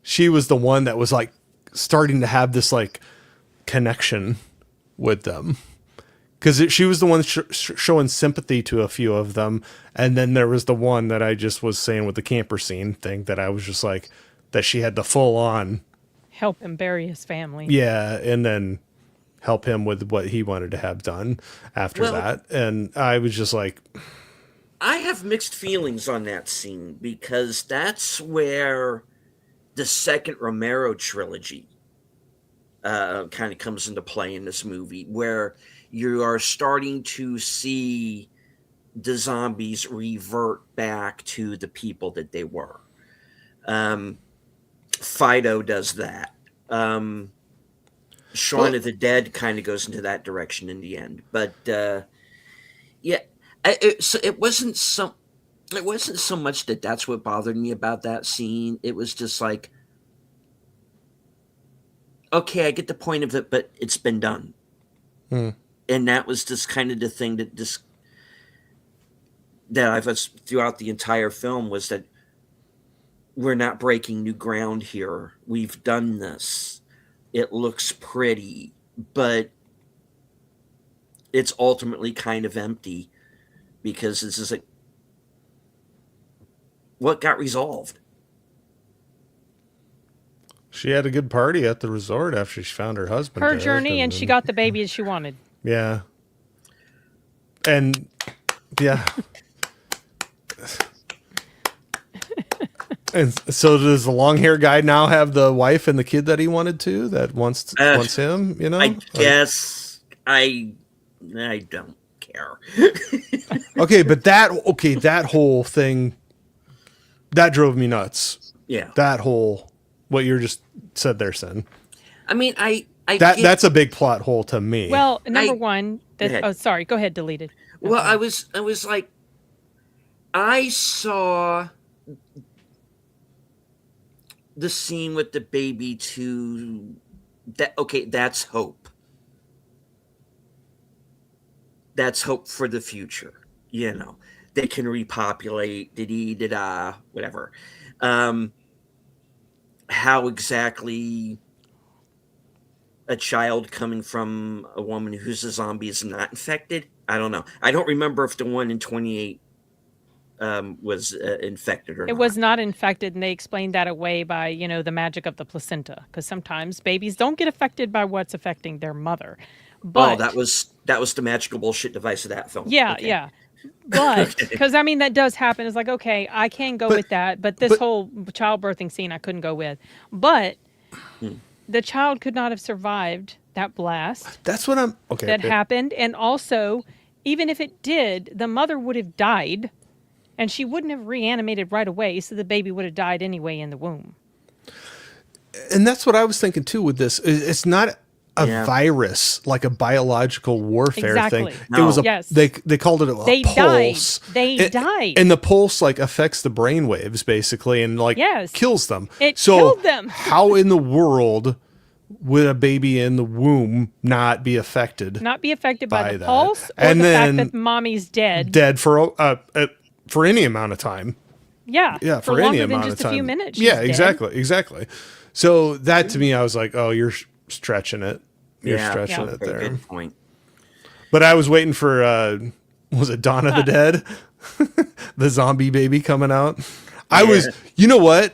she was the one that was like starting to have this like connection with them. Because she was the one showing sympathy to a few of them. And then there was the one that I just was saying with the camper scene thing that I was just like, that she had the full on. Help him bury his family. Yeah. And then help him with what he wanted to have done after Well- that. And I was just like, I have mixed feelings on that scene because that's where the second Romero trilogy kind of comes into play in this movie, where you are starting to see the zombies revert back to the people that they were. Fido does that. Shaun of the Dead kind of goes into that direction in the end. But yeah, it wasn't so much that that's what bothered me about that scene. It was just like, okay, I get the point of it, but it's been done. And that was just kind of the thing that I've throughout the entire film was that we're not breaking new ground here. We've done this. It looks pretty, but it's ultimately kind of empty because it's just like, what got resolved? she had a good party at the resort after she found her husband. Her dead, journey, and she got the baby as she wanted. Yeah. And yeah. And so does the long hair guy now have the wife and the kid that he wanted to, that wants him, I guess I don't care. Okay, but that whole thing that drove me nuts. Yeah. That whole what you just said there, Sin. I mean, I That's a big plot hole to me. Well, number I- one, Go ahead. oh, sorry, go ahead, deleted. Well, I was like, I saw the scene with the baby to that. Okay, that's hope. That's hope for the future. You know, they can repopulate. Da whatever. How exactly a child coming from a woman who's a zombie is not infected? I don't know. I don't remember if the one in 28 was infected or not. It was not infected, and they explained that away by, the magic of the placenta, because sometimes babies don't get affected by what's affecting their mother. But, that was the magical bullshit device of that film. Yeah, Okay. yeah. But, because, that does happen. It's like, okay, I can go with that, but this whole childbirthing scene I couldn't go with. But the child could not have survived that blast That's what I'm okay. that happened. And also, even if it did, the mother would have died, and she wouldn't have reanimated right away, so the baby would have died anyway in the womb. And that's what I was thinking too with this. It's not a virus, like a biological warfare Exactly. thing. No. It was Yes. they called it a They pulse. died. They died. And the pulse like affects the brain waves basically and like Yes. kills them. It so killed them. How in the world would a baby in the womb not be affected? Not be affected by By the that. pulse or And the then fact that mommy's dead. Dead for any amount of time. Yeah. Yeah, for longer any than amount just of time. a few minutes. she's Yeah, dead. exactly. So that to me, I was like, oh, you're stretching it. You're stretching Yeah. it Very there. good point. But I was waiting for was it Dawn of the Dead? The zombie baby coming out. I was, you know what?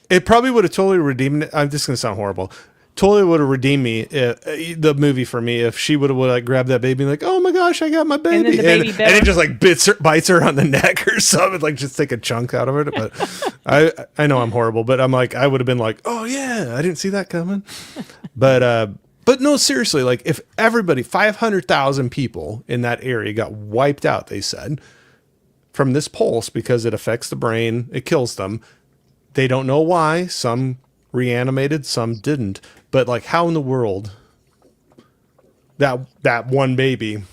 It probably would have totally redeemed it. I'm just gonna sound horrible. Totally would have redeemed me, the movie for me, if she would have like grabbed that baby and like, oh my gosh, I got my baby, And then the baby bit and it her. just like bites her on the neck or something, like just take a chunk out of it. But I know I'm horrible, but I'm like, I would have been like, oh yeah, I didn't see that coming. But no, seriously, like if everybody, 500,000 people in that area got wiped out, they said, from this pulse because it affects the brain, it kills them. They don't know why. Some reanimated, some didn't. But like, how in the world that one baby?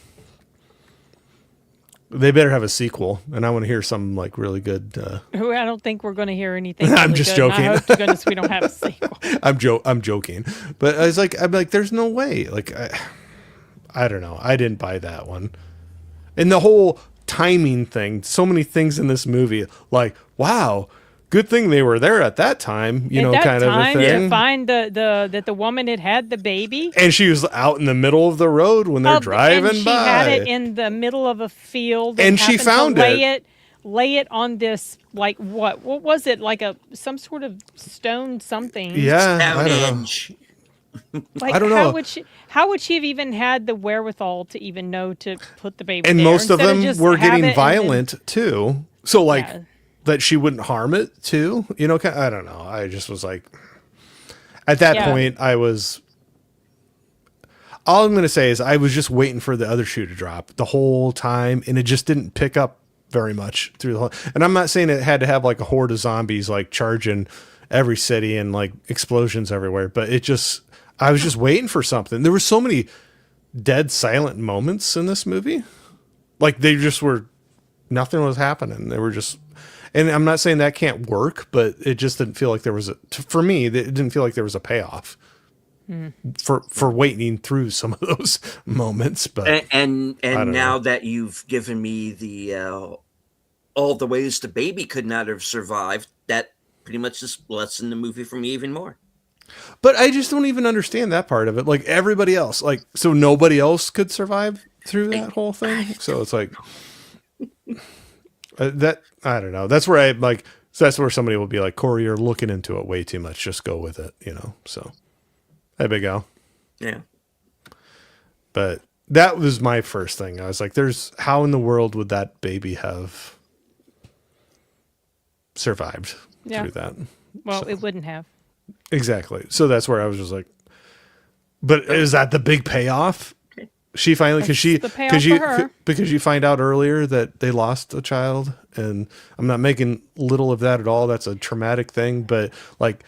They better have a sequel, and I want to hear some like really good. I don't think we're going to hear anything. I'm really just good, and joking. I hope to goodness we don't have a sequel. I'm joking, but I'm like, there's no way. Like, I don't know. I didn't buy that one, and the whole timing thing. So many things in this movie. Like, wow, good thing they were there at that time. You know, At that kind time, of a thing. to find that the woman had the baby. And she was out in the middle of the road when they're driving and she by. had it in the middle of a field. And she happened to found lay it on this, like, what was it, like some sort of stone something. Yeah, I don't know. Stonehenge. Like, I don't know. how would she have even had the wherewithal to even know to put the baby And there, most of instead them just were have it getting and then- violent too. So like Yeah. that she wouldn't harm it too. You know, I don't know. I just was like, at that Yeah. point, I was. All I'm going to say is I was just waiting for the other shoe to drop the whole time, and it just didn't pick up very much through the whole. And I'm not saying it had to have like a horde of zombies like charging every city and like explosions everywhere, but I was just waiting for something. There were so many dead silent moments in this movie. Like they just were, nothing was happening. They were just, and I'm not saying that can't work, but it just didn't feel like there was for me, it didn't feel like there was a payoff for waiting through some of those moments. But And don't now know. that you've given me the all the ways the baby could not have survived, that pretty much just lessened the movie for me even more. But I just don't even understand that part of it. Like everybody else, like, so nobody else could survive through that whole thing. So it's like that. I don't know. That's where I like. So that's where somebody will be like, Corey, you're looking into it way too much. Just go with it, you know. So there we go. Yeah. But that was my first thing. I was like, "There's how in the world would that baby have survived through that?" Well, So- it wouldn't have. Exactly. So that's where I was just like, but is that the big payoff? She finally, That's the payoff for her. because you find out earlier that they lost a child, and I'm not making little of that at all. That's a traumatic thing, but like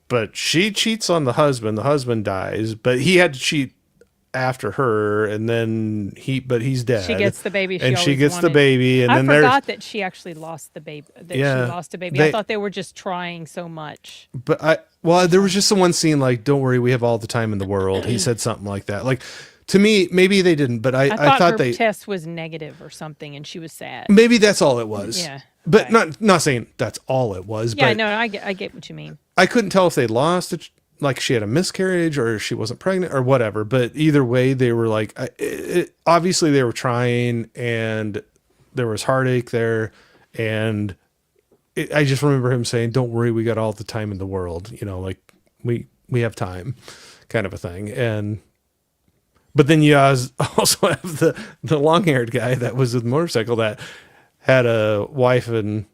but she cheats on the husband dies, but he had to cheat after her, and then he's dead. She gets the baby, and she always gets the wanted. baby, and I then forgot that she actually lost the baby. Yeah, She lost a baby. I thought they were just trying so much. But there was just the one scene like, "Don't worry, we have all the time in the world." He said something like that. Like, to me, maybe they didn't, but I thought her test was negative or something, and she was sad. Maybe that's all it was. Yeah, but not saying that's all it was. Yeah, but no, I get what you mean. I couldn't tell if they lost it, like she had a miscarriage or she wasn't pregnant or whatever. But either way, they were like, obviously they were trying, and there was heartache there. And I just remember him saying, "Don't worry, we got all the time in the world." Like we have time, kind of a thing. But then you also have the long-haired guy that was with the motorcycle that had a wife and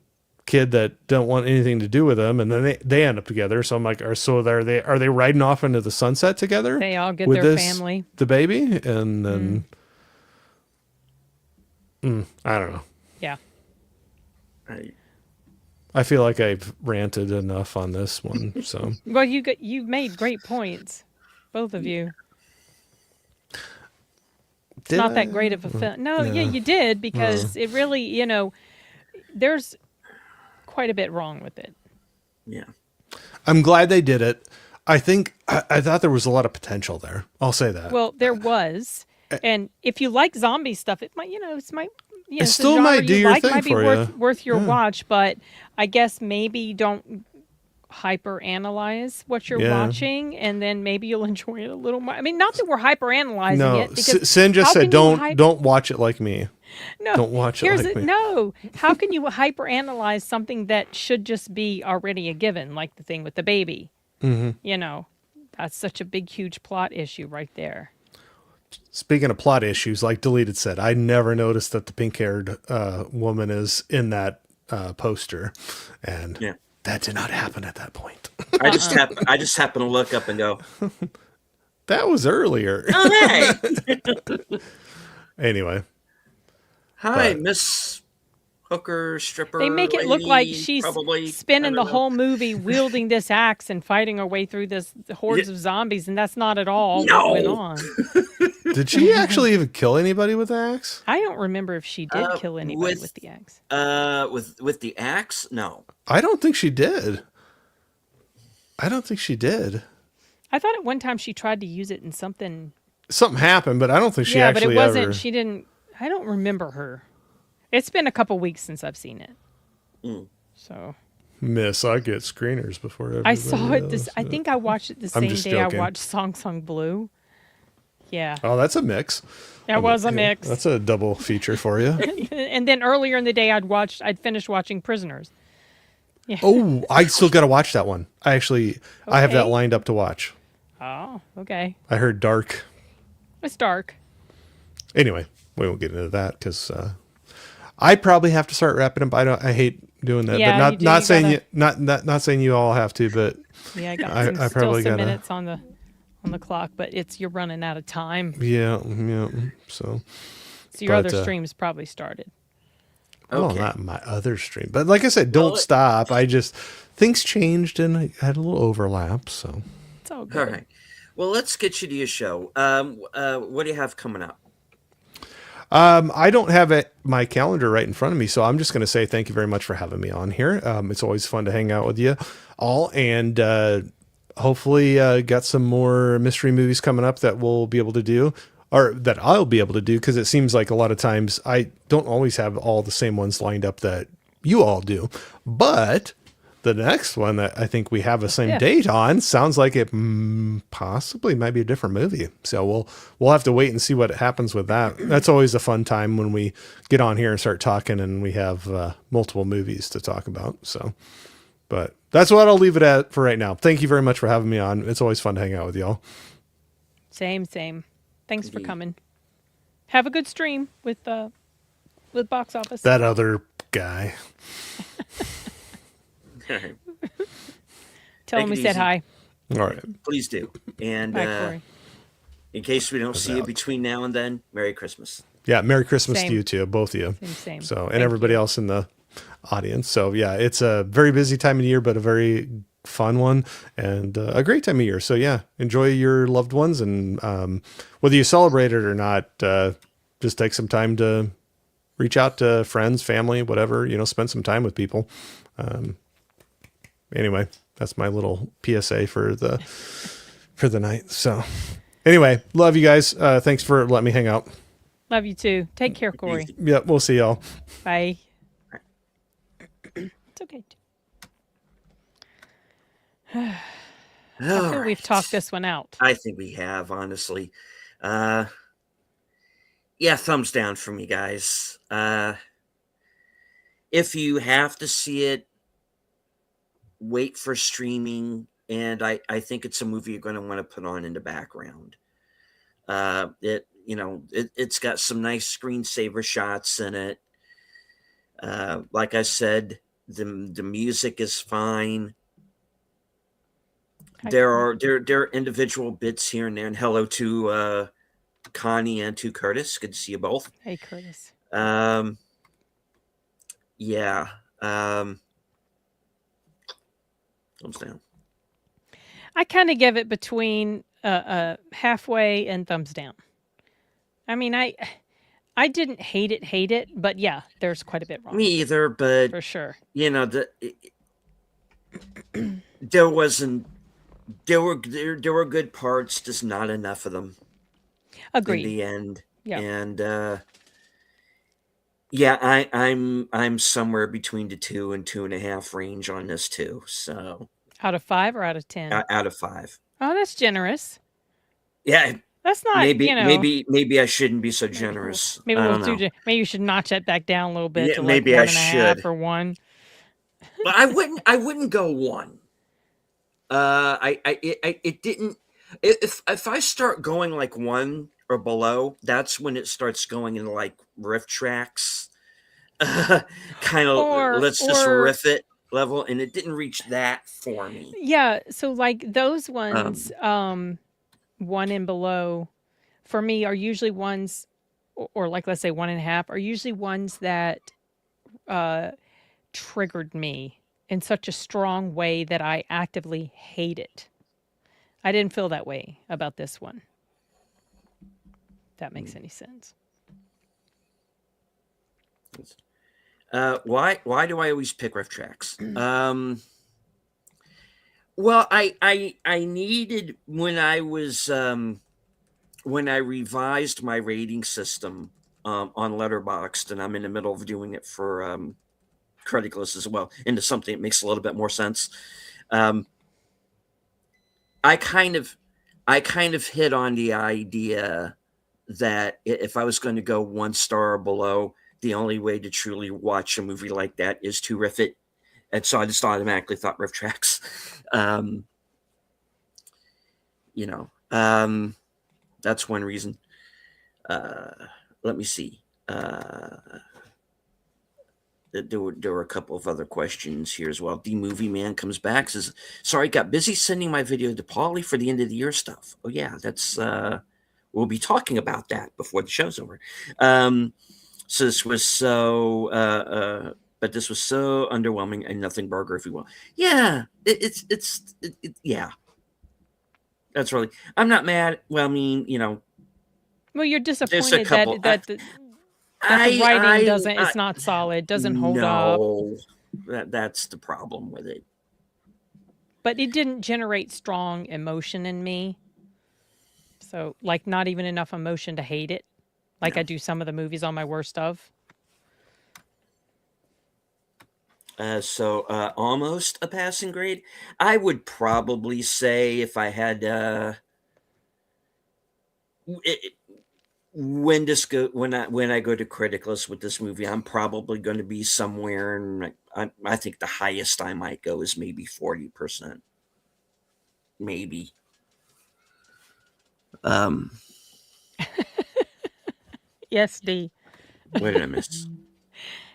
kid that don't want anything to do with them, and then they end up together. So I'm like, are they riding off into the sunset together? They all get with their family, the baby, and then I don't know. Yeah, I feel like I've ranted enough on this one. So well, you made great points, both of you. It's not that great of a film. No, yeah, you did, because it really, there's quite a bit wrong with it. Yeah. I'm I'm glad they did it. I think I thought there was a lot of potential there. I'll say that. Well, there was, and if you like zombie stuff, it might, it still might do your thing might be for you. worth your watch. But I guess maybe don't hyper analyze what you're watching, and then maybe you'll enjoy it a little more. I mean, not that we're hyper analyzing it. Because Sin just how said, can you don't watch it like me. No, Don't watch it like me. No, how can you hyper analyze something that should just be already a given, like the thing with the baby? Mm-hmm. That's such a big, huge plot issue right there. Speaking of plot issues, like Deleted said, I never noticed that the pink-haired woman is in that poster, and that did not happen at that point. I just happened to look up and go, that was earlier. "Oh, hey, Anyway, hi, Miss Hooker Stripper." They make it look like lady, she's probably, spending the whole movie wielding this axe and fighting her way through this hordes of zombies, and that's not at all what went on. did she actually even kill anybody with the axe? I don't remember if she did kill anybody with the axe. With the axe, no. I don't think she did. I thought at one time she tried to use it in something. Something happened, but I don't think she but actually it wasn't. ever... She didn't. I don't remember her. It's been a couple weeks since I've seen it. So. Miss, I get screeners before everybody I saw it. else. I think I watched it the same day joking. I watched Song Song Blue. Yeah. Oh, that's a mix. That was a mix. That's a double feature for you. And then earlier in the day, I'd finished watching Prisoners. Yeah. Oh, I still got to watch that one. I have that lined up to watch. Oh, okay. I heard dark. It's dark. Anyway, we won't get into that because I probably have to start wrapping up. I hate doing that, Yeah, but you do. not You saying gotta- not saying you all have to, but Yeah, I got I still probably some gotta- minutes on the clock, but you're running out of time. yeah. So Your But, other stream's probably started. well, Okay. not my other stream, but like I said, don't stop. I just things changed and I had a little overlap. So It's all good. All right. Well, let's get you to your show. What do you have coming up? I don't have my calendar right in front of me, so I'm just going to say thank you very much for having me on here. It's always fun to hang out with you all, and hopefully got some more mystery movies coming up that we'll be able to do, or that I'll be able to do, because it seems like a lot of times I don't always have all the same ones lined up that you all do. But the next one that I think we have the same date on sounds like it possibly might be a different movie. So we'll have to wait and see what happens with that. That's always a fun time when we get on here and start talking and we have multiple movies to talk about. So, but that's what I'll leave it at for right now. Thank you very much for having me on. It's always fun to hang out with y'all. Same. Thanks for coming. Have a good stream with Box Office. That other guy. Tell him we said hi. All right. Please do. And Bye, Corey. in case we don't see you between now and then, Merry Christmas. Yeah. Merry Christmas Same. to you too, both of you. Same. So, and Thank everybody you. else in the audience. So yeah, it's a very busy time of year, but a very fun one and a great time of year. So yeah, enjoy your loved ones, and whether you celebrate it or not, just take some time to reach out to friends, family, whatever, spend some time with people. Anyway, that's my little PSA for the night. So anyway, love you guys. Thanks for letting me hang out. Love you too. Take care, Corey. Yeah, we'll see y'all. Bye. It's okay. I feel we've talked this one out. I think we have, honestly. Yeah, thumbs down from you guys. If you have to see it, wait for streaming, and I think it's a movie you're going to want to put on in the background. It's got some nice screensaver shots in it. Like I said, the music is fine. There are individual bits here and there, and hello to Connie and to Curtis. Good to see you both. Hey, Curtis. Yeah. Thumbs down. I kind of give it between halfway and thumbs down. I mean, I didn't hate it, but yeah, there's quite a bit wrong. Me either, but for sure. There were good parts, just not enough of them. Agreed. In the end. Yeah. And I'm somewhere between the 2 and 2.5 range on this too. So out of 5 or out of 10? Out of 5. Oh, that's generous. Yeah. That's not maybe I shouldn't be so generous. Maybe you should notch that back down a little bit. Yeah, to like maybe I should. 1.5 or 1. But I wouldn't go 1. It didn't. If I start going like 1 or below, that's when it starts going into like riff tracks, kind of just riff it level, and it didn't reach that for me. Yeah, so like those ones, 1 and below, for me are usually ones, or like let's say 1.5, are usually ones that triggered me in such a strong way that I actively hate it. I didn't feel that way about this one. If that makes any sense. Why do I always pick riff tracks? Well, I needed when I revised my rating system on Letterboxd, and I'm in the middle of doing it for Credicless as well, into something that makes a little bit more sense. I kind of hit on the idea that if I was going to go 1 star or below, the only way to truly watch a movie like that is to riff it. And so I just automatically thought riff tracks. That's one reason. Let me see. There were a couple of other questions here as well. The Movie Man comes back, says, sorry, got busy sending my video to Polly for the end of the year stuff. Oh yeah, that's we'll be talking about that before the show's over. So this was so but this was so underwhelming and nothing burger, if you will. Yeah, yeah. That's really, I'm not mad. Well, I mean, Well, you're disappointed that the writing it's not solid, doesn't hold up. That's the problem with it. But it didn't generate strong emotion in me. So, like, not even enough emotion to hate it, like I do some of the movies on my worst of. So almost a passing grade. I would probably say if I had when I go to Criticless with this movie, I'm probably going to be somewhere, and I think the highest I might go is maybe 40%. Maybe. Yes, D. What did I miss?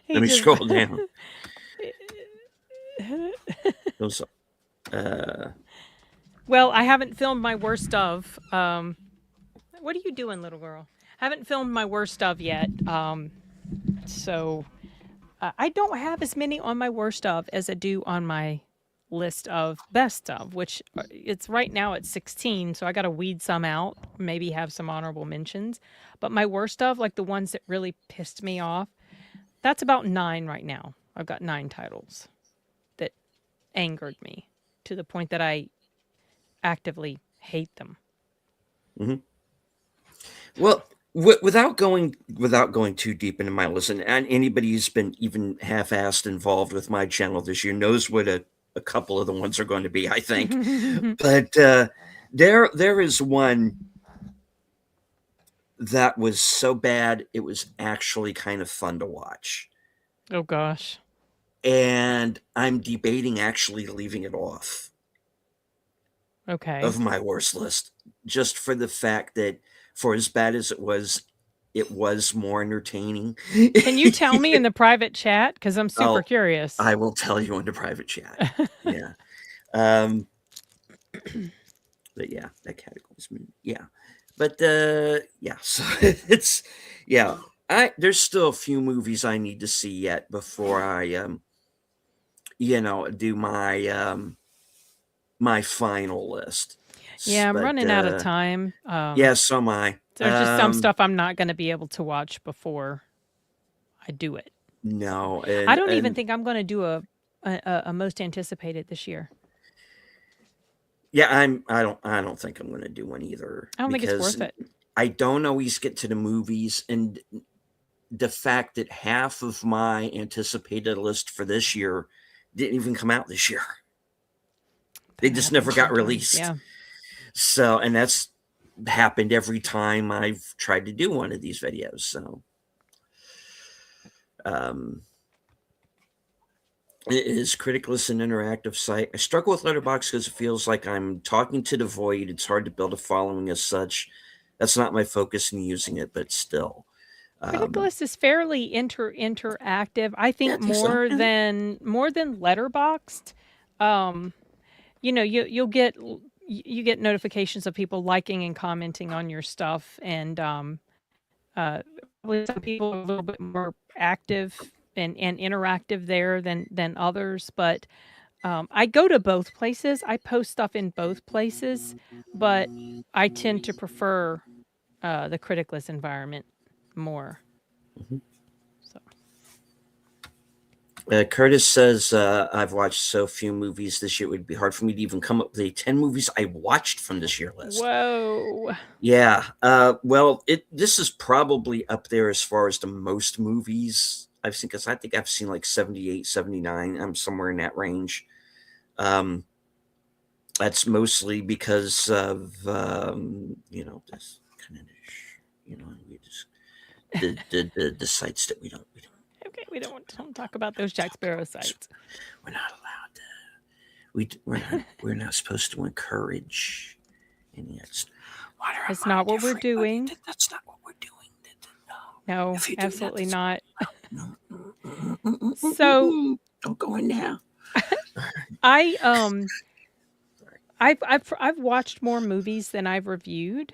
Let me scroll down. Well, I haven't filmed my worst of. What are you doing, little girl? I haven't filmed my worst of yet. So I don't have as many on my worst of as I do on my list of best of, which it's right now at 16. So I got to weed some out, maybe have some honorable mentions. But my worst of, like the ones that really pissed me off, that's about 9 right now. I've got 9 titles that angered me to the point that I actively hate them. Well, without going too deep into my list, and anybody who's been even half-assed involved with my channel this year knows what a couple of the ones are going to be, I think. But there is one that was so bad it was actually kind of fun to watch, Oh gosh. and I'm debating actually leaving it off Okay. of my worst list, just for the fact that, for as bad as it was more entertaining. Can you tell me in the private chat? Because I'm super curious. I will tell you in the private chat. Yeah. But yeah, that categories me. Yeah. But yeah, so it's there's still a few movies I need to see yet before I do my final list. Yeah, I'm running out of time. Yeah, so am I. There's just some stuff I'm not going to be able to watch before I do it. No, I don't even think I'm going to do a most anticipated this year. Yeah, I don't think I'm going to do one either. I don't think it's worth it. I don't always get to the movies, and the fact that half of my anticipated list for this year didn't even come out this year. They just never got released. Yeah. So, and that's happened every time I've tried to do one of these videos. So, it is Criticless an interactive site. I struggle with Letterboxd because it feels like I'm talking to the void. It's hard to build a following as such. That's not my focus in using it, but still. Criticless is fairly interactive. I think more than Letterboxd. You'll get notifications of people liking and commenting on your stuff, and probably some people are a little bit more active and interactive there than others. But I go to both places. I post stuff in both places, but I tend to prefer the Criticless environment more. So. Curtis says, I've watched so few movies this year, it would be hard for me to even come up with the 10 movies I watched from this year list. Whoa. Yeah. Well, this is probably up there as far as the most movies I've seen, because I think I've seen like 78, 79. I'm somewhere in that range. That's mostly because of, this kind of, we just, the sites that we don't. Okay, we don't talk about those Jack Sparrow sites. We're not allowed to. We're not supposed to encourage any. It's not what we're doing. That's not what we're doing. No, absolutely not. No. So don't go in now. I've watched more movies than I've reviewed.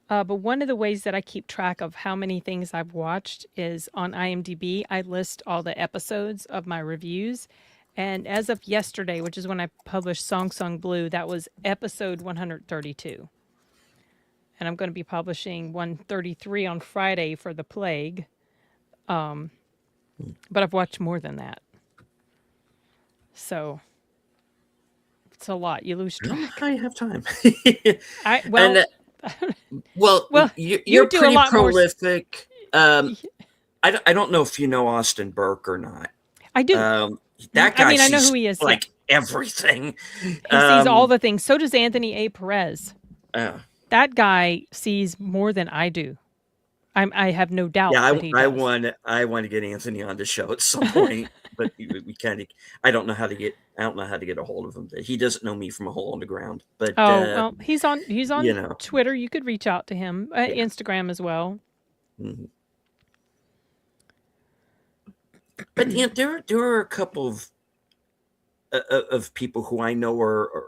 But one of the ways that I keep track of how many things I've watched is on IMDb. I list all the episodes of my reviews. And as of yesterday, which is when I published Song Sung Blue, that was episode 132. And I'm going to be publishing 133 on Friday for The Plague. But I've watched more than that. So it's a lot. You lose track. I have time. You're do pretty a lot prolific. I don't know if you know Austin Burke or not. I do. That guy, I know who he is. Like everything. He sees all the things. So does Anthony A. Perez. That guy sees more than I do. I have no doubt. Yeah, that he does. I want to get Anthony on the show at some point, but we kind of. I don't know how to get a hold of him. He doesn't know me from a hole in the ground. But well, he's on Twitter. You could reach out to him. Instagram as well. Mm-hmm. But there are a couple of people who I know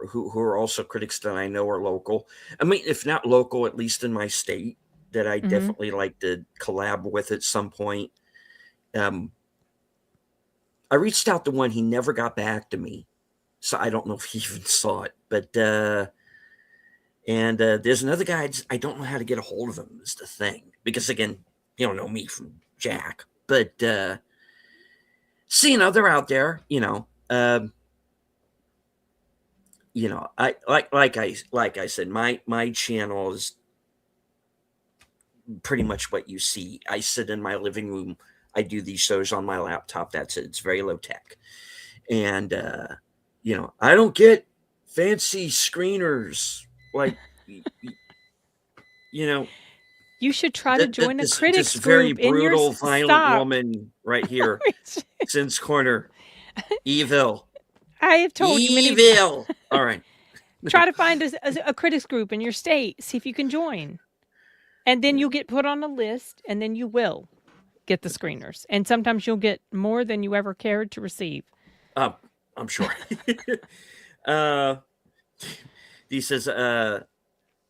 who are also critics that I know are local. I mean, if not local, at least in my state, that I definitely like to collab with at some point. I reached out to one. He never got back to me. So I don't know if he even saw it, but and there's another guy. I don't know how to get a hold of him. Is the thing, because again, you don't know me from Jack, but seeing other out there, I like I said, my channel is pretty much what you see. I sit in my living room. I do these shows on my laptop. That's it. It's very low tech, and I don't get fancy screeners like You should try to join a this critics very group in your brutal, violent stop. woman right here, Sin's corner, evil. I have told you many Evil. All right. Try to find a critics group in your state. See if you can join. And then you'll get put on a list, and then you will get the screeners. And sometimes you'll get more than you ever cared to receive. I'm sure. He says,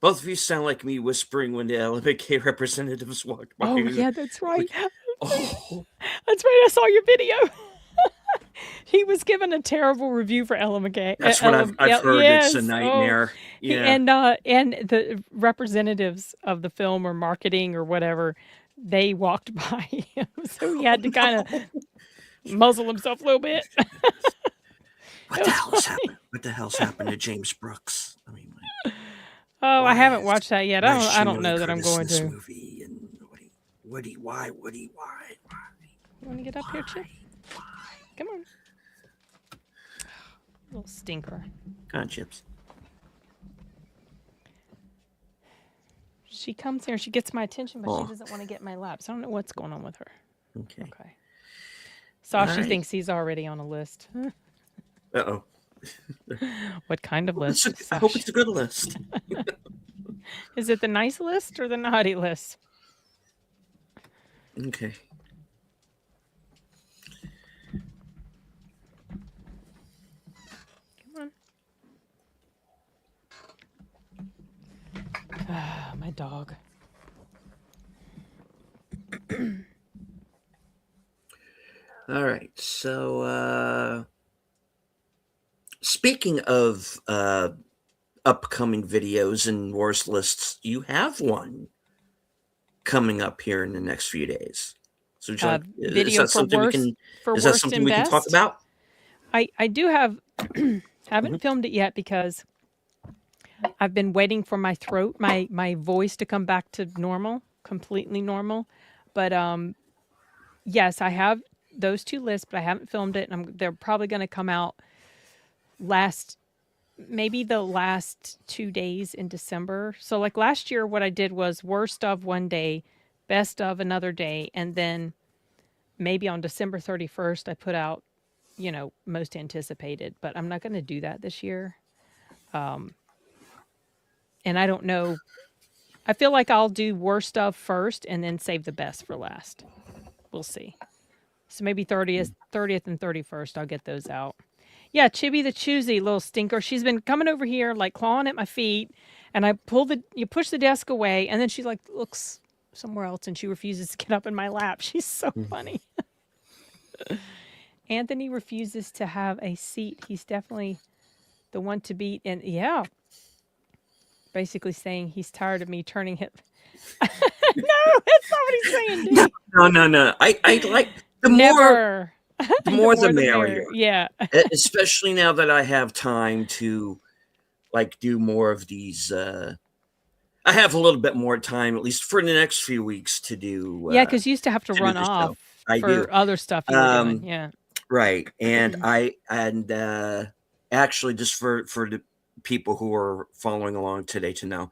both of you sound like me whispering when the LMK representatives walked by. Oh, yeah, that's right. Oh. That's right. I saw your video. He was given a terrible review for LMK. That's what I've heard. Yes. It's a nightmare. Yeah. And the representatives of the film or marketing or whatever, they walked by him, so he had to kind of muzzle himself a little bit. What the hell's happened? What the hell's happened to James Brooks? I mean, I haven't watched that yet. I don't know that I'm going to. Movie and Woody, why? You want to get up here, Chip? Come on. Little stinker. Come on, Chips. She comes here, she gets my attention, but she doesn't want to get in my lap. So I don't know what's going on with her. Okay. Sashi thinks he's already on a list. Uh-oh. What kind of list? I hope it's a good list. Is it the nice list or the naughty list? Okay. Come on. My dog. All right. So, speaking of upcoming videos and worst lists, you have one coming up here in the next few days. So, video for worst, is that something we can talk about? I do have, haven't filmed it yet because I've been waiting for my throat, my voice to come back to normal, completely normal. But yes, I have those two lists, but I haven't filmed it, and they're probably going to come out maybe the last 2 days in December. So like last year, what I did was worst of one day, best of another day, and then maybe on December 31st, I put out, most anticipated. But I'm not going to do that this year. And I don't know. I feel like I'll do worst of first and then save the best for last. We'll see. So maybe 30th and 31st, I'll get those out. Yeah, Chibi the choosy little stinker. She's been coming over here, like clawing at my feet, and you push the desk away, and then she like looks somewhere else, and she refuses to get up in my lap. She's so funny. Anthony refuses to have a seat. He's definitely the one to beat, and yeah, basically saying he's tired of me turning him. No, that's not what he's saying, dude. No. I like the more the merrier. Yeah. Especially now that I have time to do more of these. I have a little bit more time, at least for the next few weeks, to do. Yeah, because you used to have to run off for other stuff you were doing. Yeah. Right. And actually, just for the people who are following along today to know,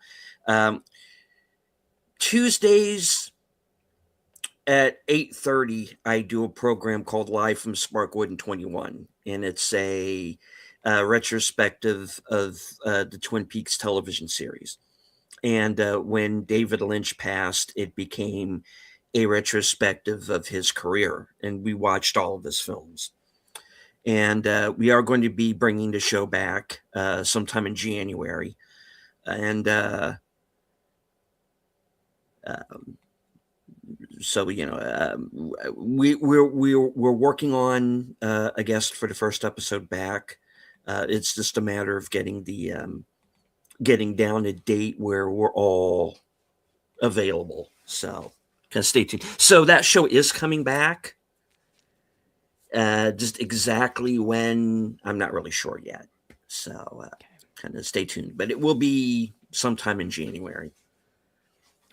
Tuesdays at 8:30, I do a program called Live from Sparkwood in 21, and it's a retrospective of the Twin Peaks television series. And when David Lynch passed, it became a retrospective of his career, and we watched all of his films. And we are going to be bringing the show back sometime in January, and so we're working on a guest for the first episode back. It's just a matter of getting getting down a date where we're all available. So kind of stay tuned. So that show is coming back. Just exactly when, I'm not really sure yet. So kind of stay tuned. But it will be sometime in January.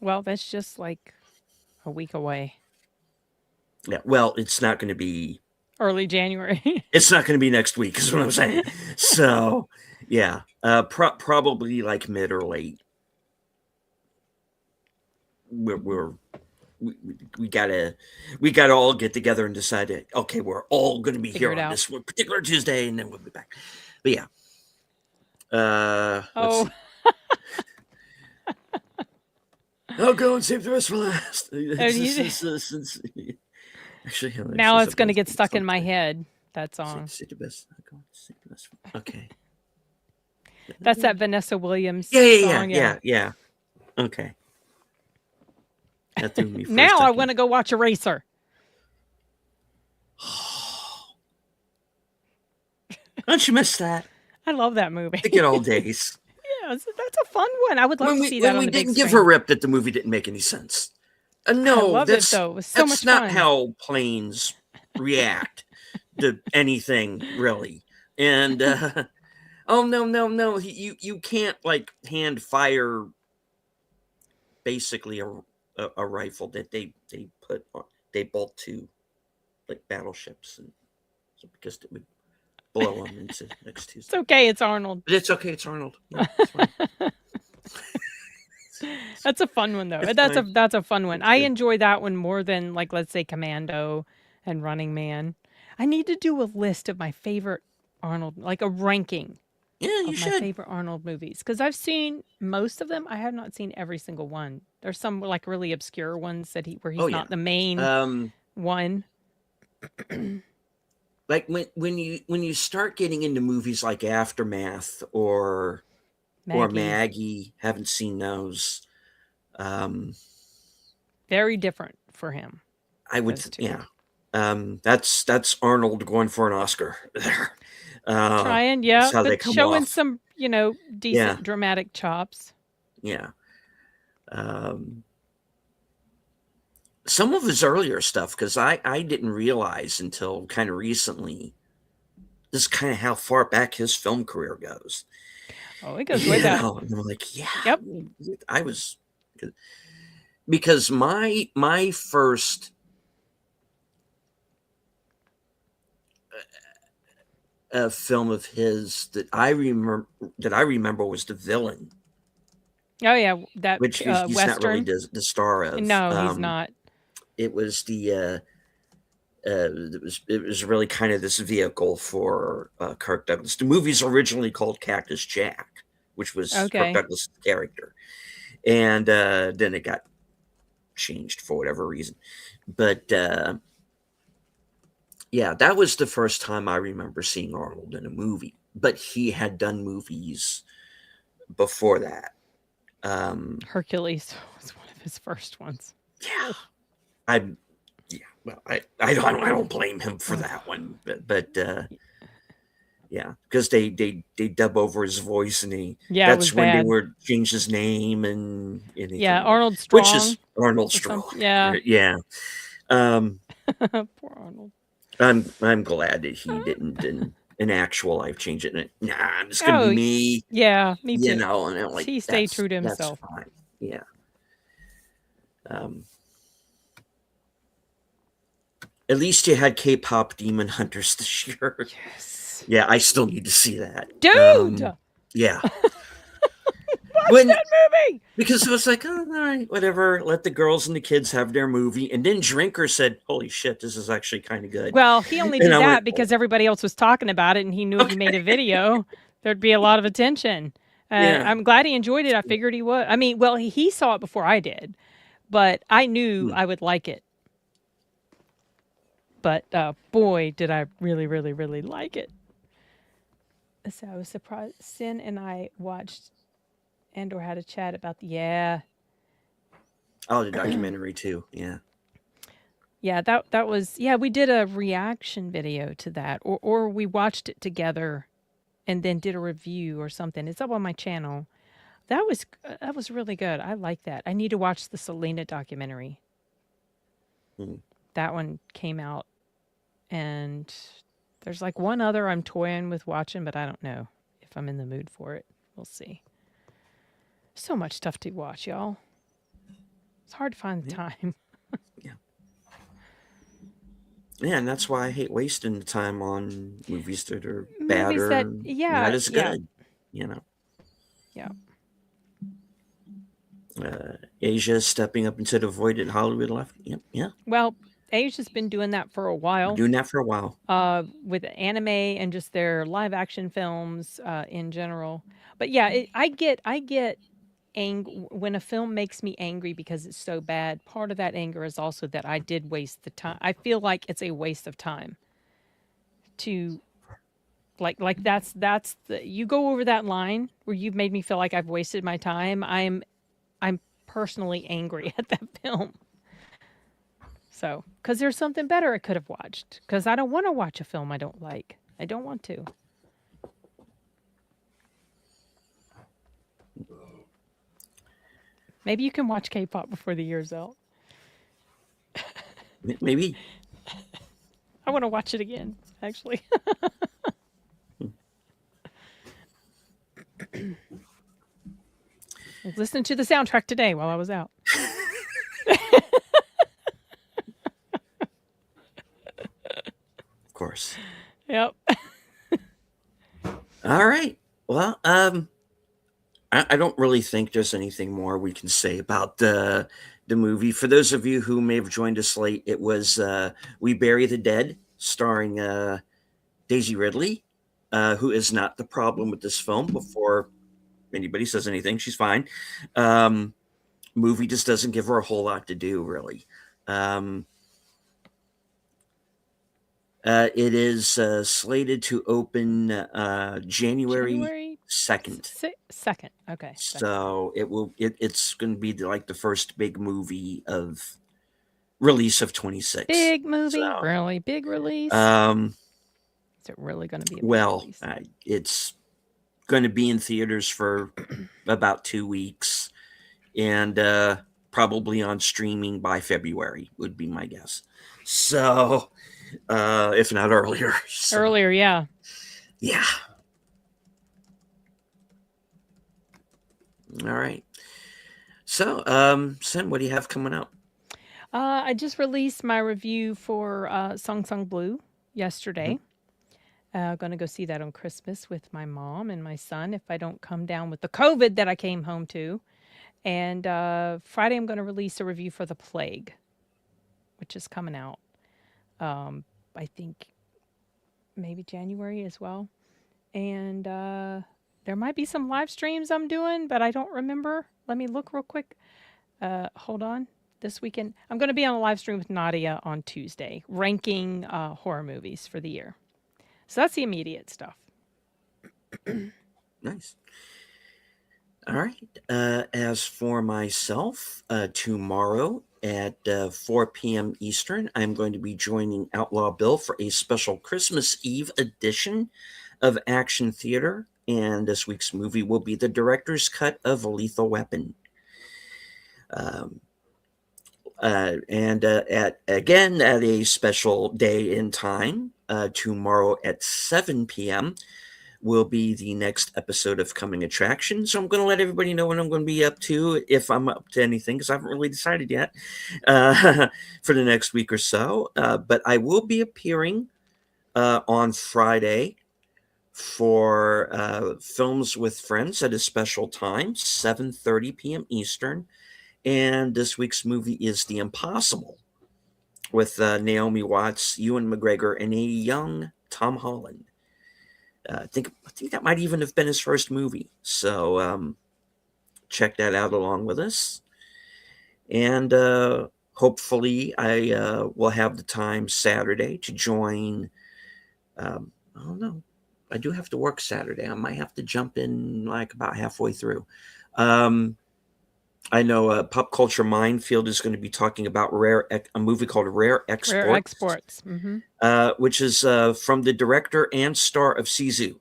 Well, that's just like a week away. Yeah. Well, it's not going to be Early January. It's not going to be next week, is what I'm saying. So, yeah, probably like mid or late. We gotta all get together and decide that, okay, we're all going to be Figure here it on out. this particular Tuesday, and then we'll be back. But yeah. Oh, I'll go and save the rest for last. Actually, now it's going to get stuck in my head. That song. Save the best. Okay. That's that Vanessa Williams Yeah, song. yeah. Okay. That threw me for a Now I second. want to go watch Eraser. Don't you miss that? I love that movie. The good old days. Yeah, that's a fun one. I would love to see that on the big didn't screen. give a rip that the movie didn't make any sense. No, I love it though. It was so that's much not fun. how planes react to anything, really. And oh no, you can't like hand fire basically a rifle that they bolt to like battleships, and so because it would blow them into next Tuesday. It's okay. It's Arnold. But it's okay. It's Arnold. Yeah, it's fine. That's a fun one though. It's That's fine. a fun one. I enjoy that one more than, like, let's say Commando and Running Man. I need to do a list of my favorite Arnold, like a ranking Yeah, you of my should. favorite Arnold movies, because I've seen most of them. I have not seen every single one. There's some like really obscure ones that where he's Oh, not yeah. the main one. Like when you start getting into movies like Aftermath or Maggie, haven't seen those. Very different for him. I would, those two. yeah. That's Arnold going for an Oscar there. Trying, yeah, that's how they but come showing off. some, decent dramatic chops. Yeah. Some of his earlier stuff, because I didn't realize until kind of recently, this is kind of how far back his film career goes. Oh, it goes way back. And I'm like, yeah. Yep. I was, because my first film of his that I remember was The Villain, Oh yeah, that which he's Western. not really the star of. No, he's not. It was it was really kind of this vehicle for Kirk Douglas. The movie's originally called Cactus Jack, which was Okay. Kirk Douglas' character, and then it got changed for whatever reason. But yeah, that was the first time I remember seeing Arnold in a movie. But he had done movies before that. Hercules was one of his first ones. Yeah, I don't blame him for that one, but yeah, because they dub over his voice, and it that's was when bad. they were changed his name and anything, Yeah, Arnold Strong. which is Arnold or Strong. something. Yeah. Yeah. Poor Arnold. I'm glad that he didn't in actual life change it. And nah, I'm just gonna be me. Yeah, me too. And I'm like, He stayed true to himself. That's fine. Yeah. At least you had K-pop Demon Hunters this year. Yes. Yeah, I still need to see that. Dude! Yeah. Watch that movie! Because it was like, oh, all right, whatever. Let the girls and the kids have their movie. And then Drinker said, holy shit, this is actually kind of good. Well, he only did And I that went, because everybody else was talking about it, and he knew if he made a video, there'd be a lot of attention. Yeah. I'm glad he enjoyed it. I figured he would. I mean, well, he saw it before I did, but I knew I would like it. But boy, did I really, really, really like it. So I was surprised. Sin and I watched and/or had a chat about Oh, the documentary too. Yeah. Yeah, that was, we did a reaction video to that, or we watched it together and then did a review or something. It's up on my channel. That was really good. I like that. I need to watch the Selena documentary. Mm. That one came out, and there's like one other I'm toying with watching, but I don't know if I'm in the mood for it. We'll see. So much stuff to watch, y'all. It's hard to find the time. Yeah. Yeah, and that's why I hate wasting the time on movies that are bad Movies or that, not as yeah, good. You know, yeah. Asia stepping up into the void that Hollywood left. Yep, yeah, Well, Asia's been doing that for a we're while. doing that for a while. With anime and just their live action films in general. But yeah, I get when a film makes me angry because it's so bad. Part of that anger is also that I did waste the time. I feel like it's a waste of time to like that's the you go over that line where you've made me feel like I've wasted my time. I'm personally angry at that film. So, because there's something better I could have watched. Because I don't want to watch a film I don't like. I don't want to. Maybe you can watch K-pop before the year's out. Maybe. I want to watch it again, actually. I listened to the soundtrack today while I was out. Of course. Yep. All right. Well, I don't really think there's anything more we can say about the movie. For those of you who may have joined us late, it was We Bury the Dead, starring Daisy Ridley, who is not the problem with this film. Before anybody says anything, she's fine. Movie just doesn't give her a whole lot to do, really. It is slated to open January 2nd. Second. Okay. So it's going to be like the first big movie of release of 26. Big movie, So, really big release. Is it really going to be a big release? It's going to be in theaters for about 2 weeks, and probably on streaming by February would be my guess. So, if not earlier. So, Earlier, yeah. yeah. All right. So, Sen, what do you have coming up? I just released my review for Song Song Blue yesterday. Going to go see that on Christmas with my mom and my son if I don't come down with the COVID that I came home to. And Friday, I'm going to release a review for The Plague, which is coming out, I think, maybe January as well. And there might be some live streams I'm doing, but I don't remember. Let me look real quick. Hold on. This weekend, I'm going to be on a live stream with Nadia on Tuesday, ranking horror movies for the year. So that's the immediate stuff. Nice. All right. As for myself, tomorrow at 4 p.m. Eastern, I'm going to be joining Outlaw Bill for a special Christmas Eve edition of Action Theater. And this week's movie will be the director's cut of Lethal Weapon. And at a special day and time, tomorrow at 7 p.m. will be the next episode of Coming Attraction. So I'm going to let everybody know what I'm going to be up to, if I'm up to anything, because I haven't really decided yet for the next week or so. But I will be appearing on Friday for Films with Friends at a special time, 7:30 p.m. Eastern. And this week's movie is The Impossible, with Naomi Watts, Ewan McGregor, and a young Tom Holland. I think that might even have been his first movie. So check that out along with us. And hopefully I will have the time Saturday to join. I don't know. I do have to work Saturday. I might have to jump in like about halfway through. I know Pop Culture Minefield is going to be talking about a movie called Rare Exports. Rare Exports. Which is from the director and star of Sisu.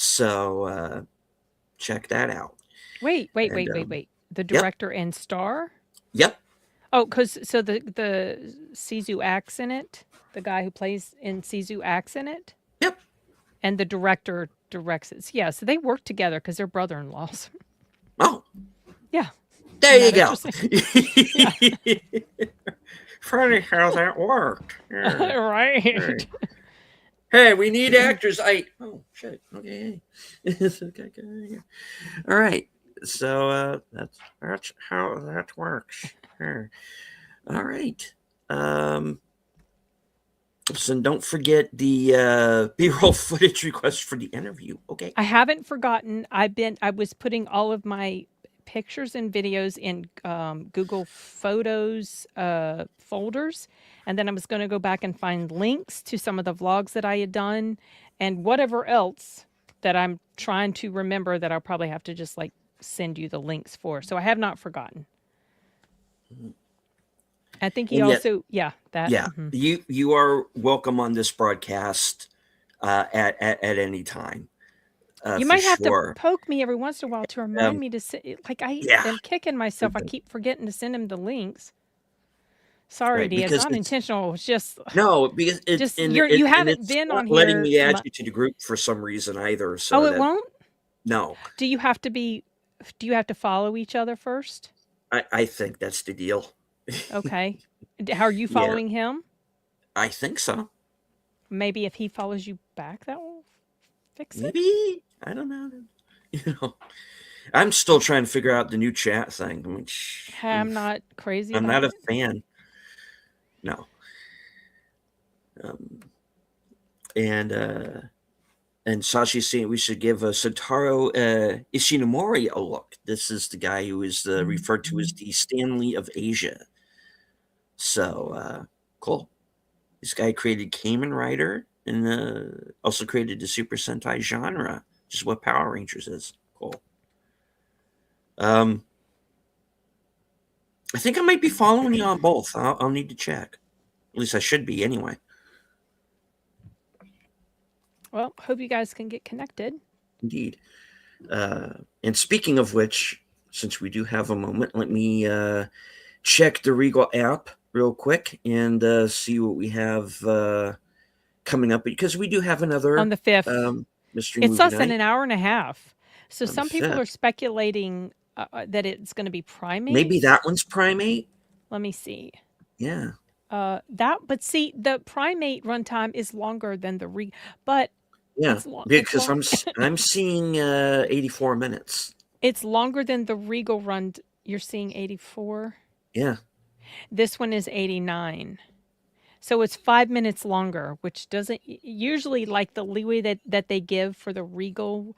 So check that out. Wait. And The yep, director and star? yep, Oh, because so the Sisu acts in it. The guy who plays in Sisu acts in it, yep. and the director directs it. Yeah, so they work together because they're brother-in-laws. Oh, Yeah, there isn't you that go. interesting? Yeah, Funny how that worked. Yeah. right. Right. Hey, we need actors. Oh shit. Okay. Okay. All right. So that's how that works. Sure. All right. So don't forget the B-roll footage request for the interview. Okay. I haven't forgotten. I was putting all of my pictures and videos in Google Photos folders, and then I was going to go back and find links to some of the vlogs that I had done, and whatever else that I'm trying to remember that I'll probably have to just like send you the links for. So I have not forgotten. I think he And yet, also, yeah, that. yeah, you are welcome on this broadcast at any time. You For might have to sure. poke me every once in a while to remind me to like I Yeah. am kicking myself. I keep forgetting to send him the links. Sorry, Right, D. It's because not intentional. It's just no, because it's just you haven't it's been on not letting here. me add you to the group for some reason either. Oh, So it won't? no, Do you have to follow each other first? I think that's the deal. Okay. How are you Yeah, following him? I think so. Maybe if he follows you back, that will fix it. Maybe, I don't know. You know, I'm still trying to figure out the new chat thing. I mean, I'm not crazy I'm about not a it. fan. No. And Sashi's saying we should give Sotaro Ishinomori a look. This is the guy who is referred to as the Stanley of Asia. So cool. This guy created Kamen Rider and also created the Super Sentai genre, which is what Power Rangers is. Cool. I think I might be following you on both. I'll need to check. At least I should be anyway. Well, hope you guys can get connected. Indeed. And speaking of which, since we do have a moment, let me check the Regal app real quick and see what we have coming up, because we do have another On the 5th. mystery It's movie less than night an hour and a half. So on the some people 5th. are speculating that it's going to be Primate. Maybe that one's Primate. Let me see. Yeah. But see, the Primate runtime is longer than the but Yeah, because I'm seeing 84 minutes. It's longer than the Regal run. You're seeing 84. Yeah. This one is 89. So it's 5 minutes longer, which doesn't usually, like the leeway that they give for the Regal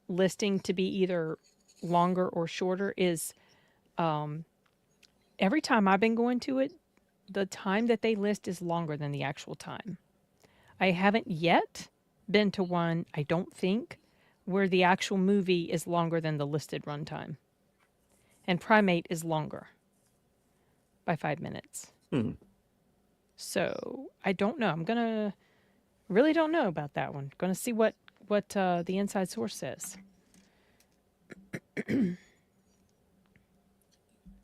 listing to be either longer or shorter is every time I've been going to it, the time that they list is longer than the actual time. I haven't yet been to one, I don't think, where the actual movie is longer than the listed runtime. And Primate is longer by 5 minutes. So I don't know. Really don't know about that one. Gonna see what the inside source says.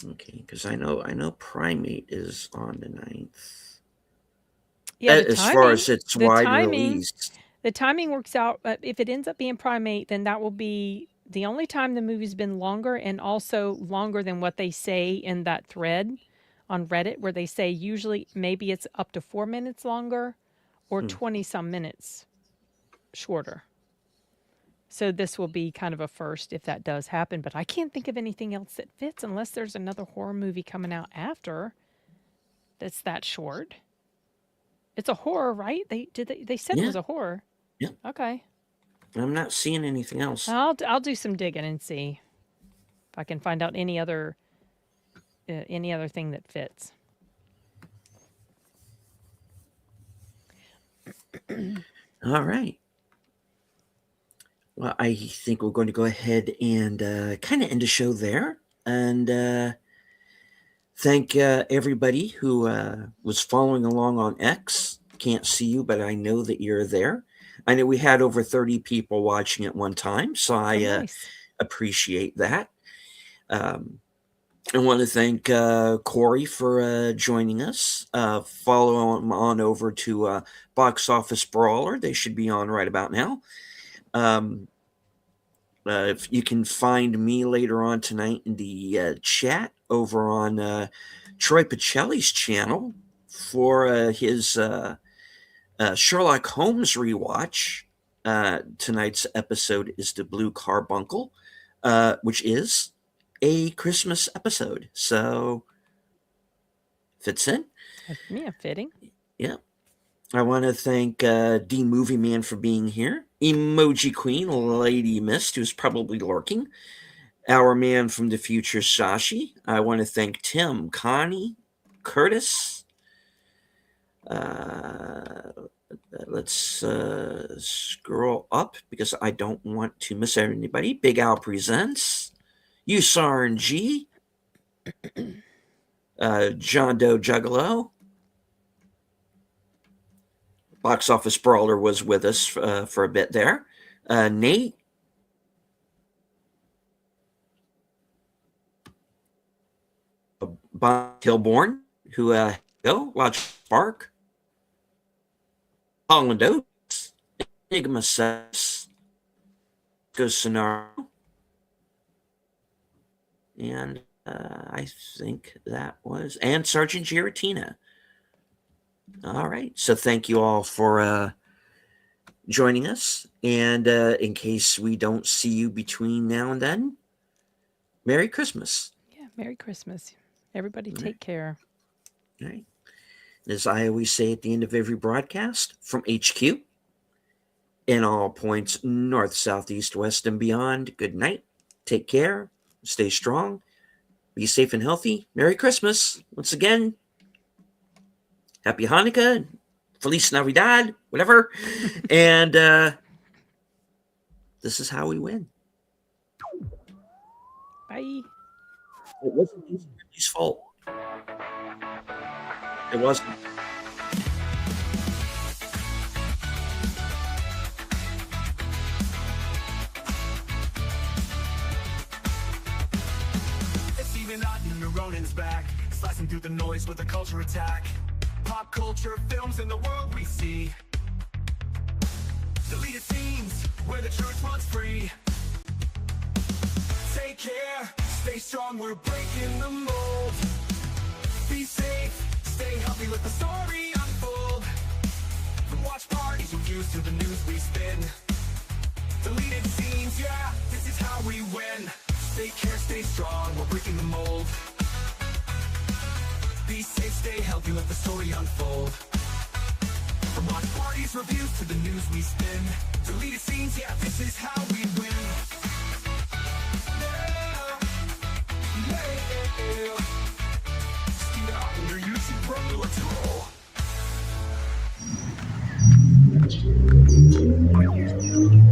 Okay, because I know Primate is on the 9th. Yeah, as far as its wide release. The timing works out. If it ends up being Primate, then that will be the only time the movie's been longer, and also longer than what they say in that thread on Reddit, where they say usually maybe it's up to 4 minutes longer or 20 some minutes shorter. So this will be kind of a first if that does happen, but I can't think of anything else that fits unless there's another horror movie coming out after that's that short. It's a horror, right? They said it was a horror. Yeah. Okay. I'm not seeing anything else. I'll do some digging and see if I can find out any other thing that fits. All right. Well, I think we're going to go ahead and kind of end the show there, and thank everybody who was following along on X. Can't see you, but I know that you're there. I know we had over 30 people watching at one time, so I Nice. appreciate that. I want to thank Corey for joining us. Follow him on over to Box Office Brawler. They should be on right about now. If you can find me later on tonight in the chat over on Troy Pacelli's channel for his Sherlock Holmes rewatch. Tonight's episode is the Blue Carbuncle, which is a Christmas episode, so fits in. Yeah, fitting. Yeah. I want to thank D Movie Man for being here, Emoji Queen, Lady Mist, who's probably lurking, our man from the future, Sashi. I want to thank Tim, Connie, Curtis. Let's scroll up because I don't want to miss anybody. Big Al Presents, USRNG, John Doe Juggalo. Box Office Brawler was with us for a bit there. Nate. Bob Kilborn, who Logic Spark. Holland Oates, Enigma Says, Go Scenario. And I think that was, and Sergeant Giratina. All right. So thank you all for joining us. And in case we don't see you between now and then, Merry Christmas. Yeah, Merry Christmas. Everybody take care. All right. As I always say at the end of every broadcast, from HQ, in all points north, south, east, west, and beyond, good night. Take care. Stay strong. Be safe and healthy. Merry Christmas. Once again, Happy Hanukkah. Feliz Navidad. Whatever. And this is how we win. Bye. It wasn't Lily's fault. It wasn't. It's even not Ronin's back, slicing through the noise with a culture attack. Pop culture films in the world we see. Deleted scenes where the truth runs free. Take care, stay strong, we're breaking the mold. Be safe, stay healthy, let the story unfold. From watch parties reviews to the news we spin. Deleted scenes, yeah, this is how we win. Take care, stay strong, we're breaking the mold. Be safe, stay healthy, let the story unfold. From watch parties reviews to the news we spin. Deleted scenes, yeah, this is how we win. Let's roll.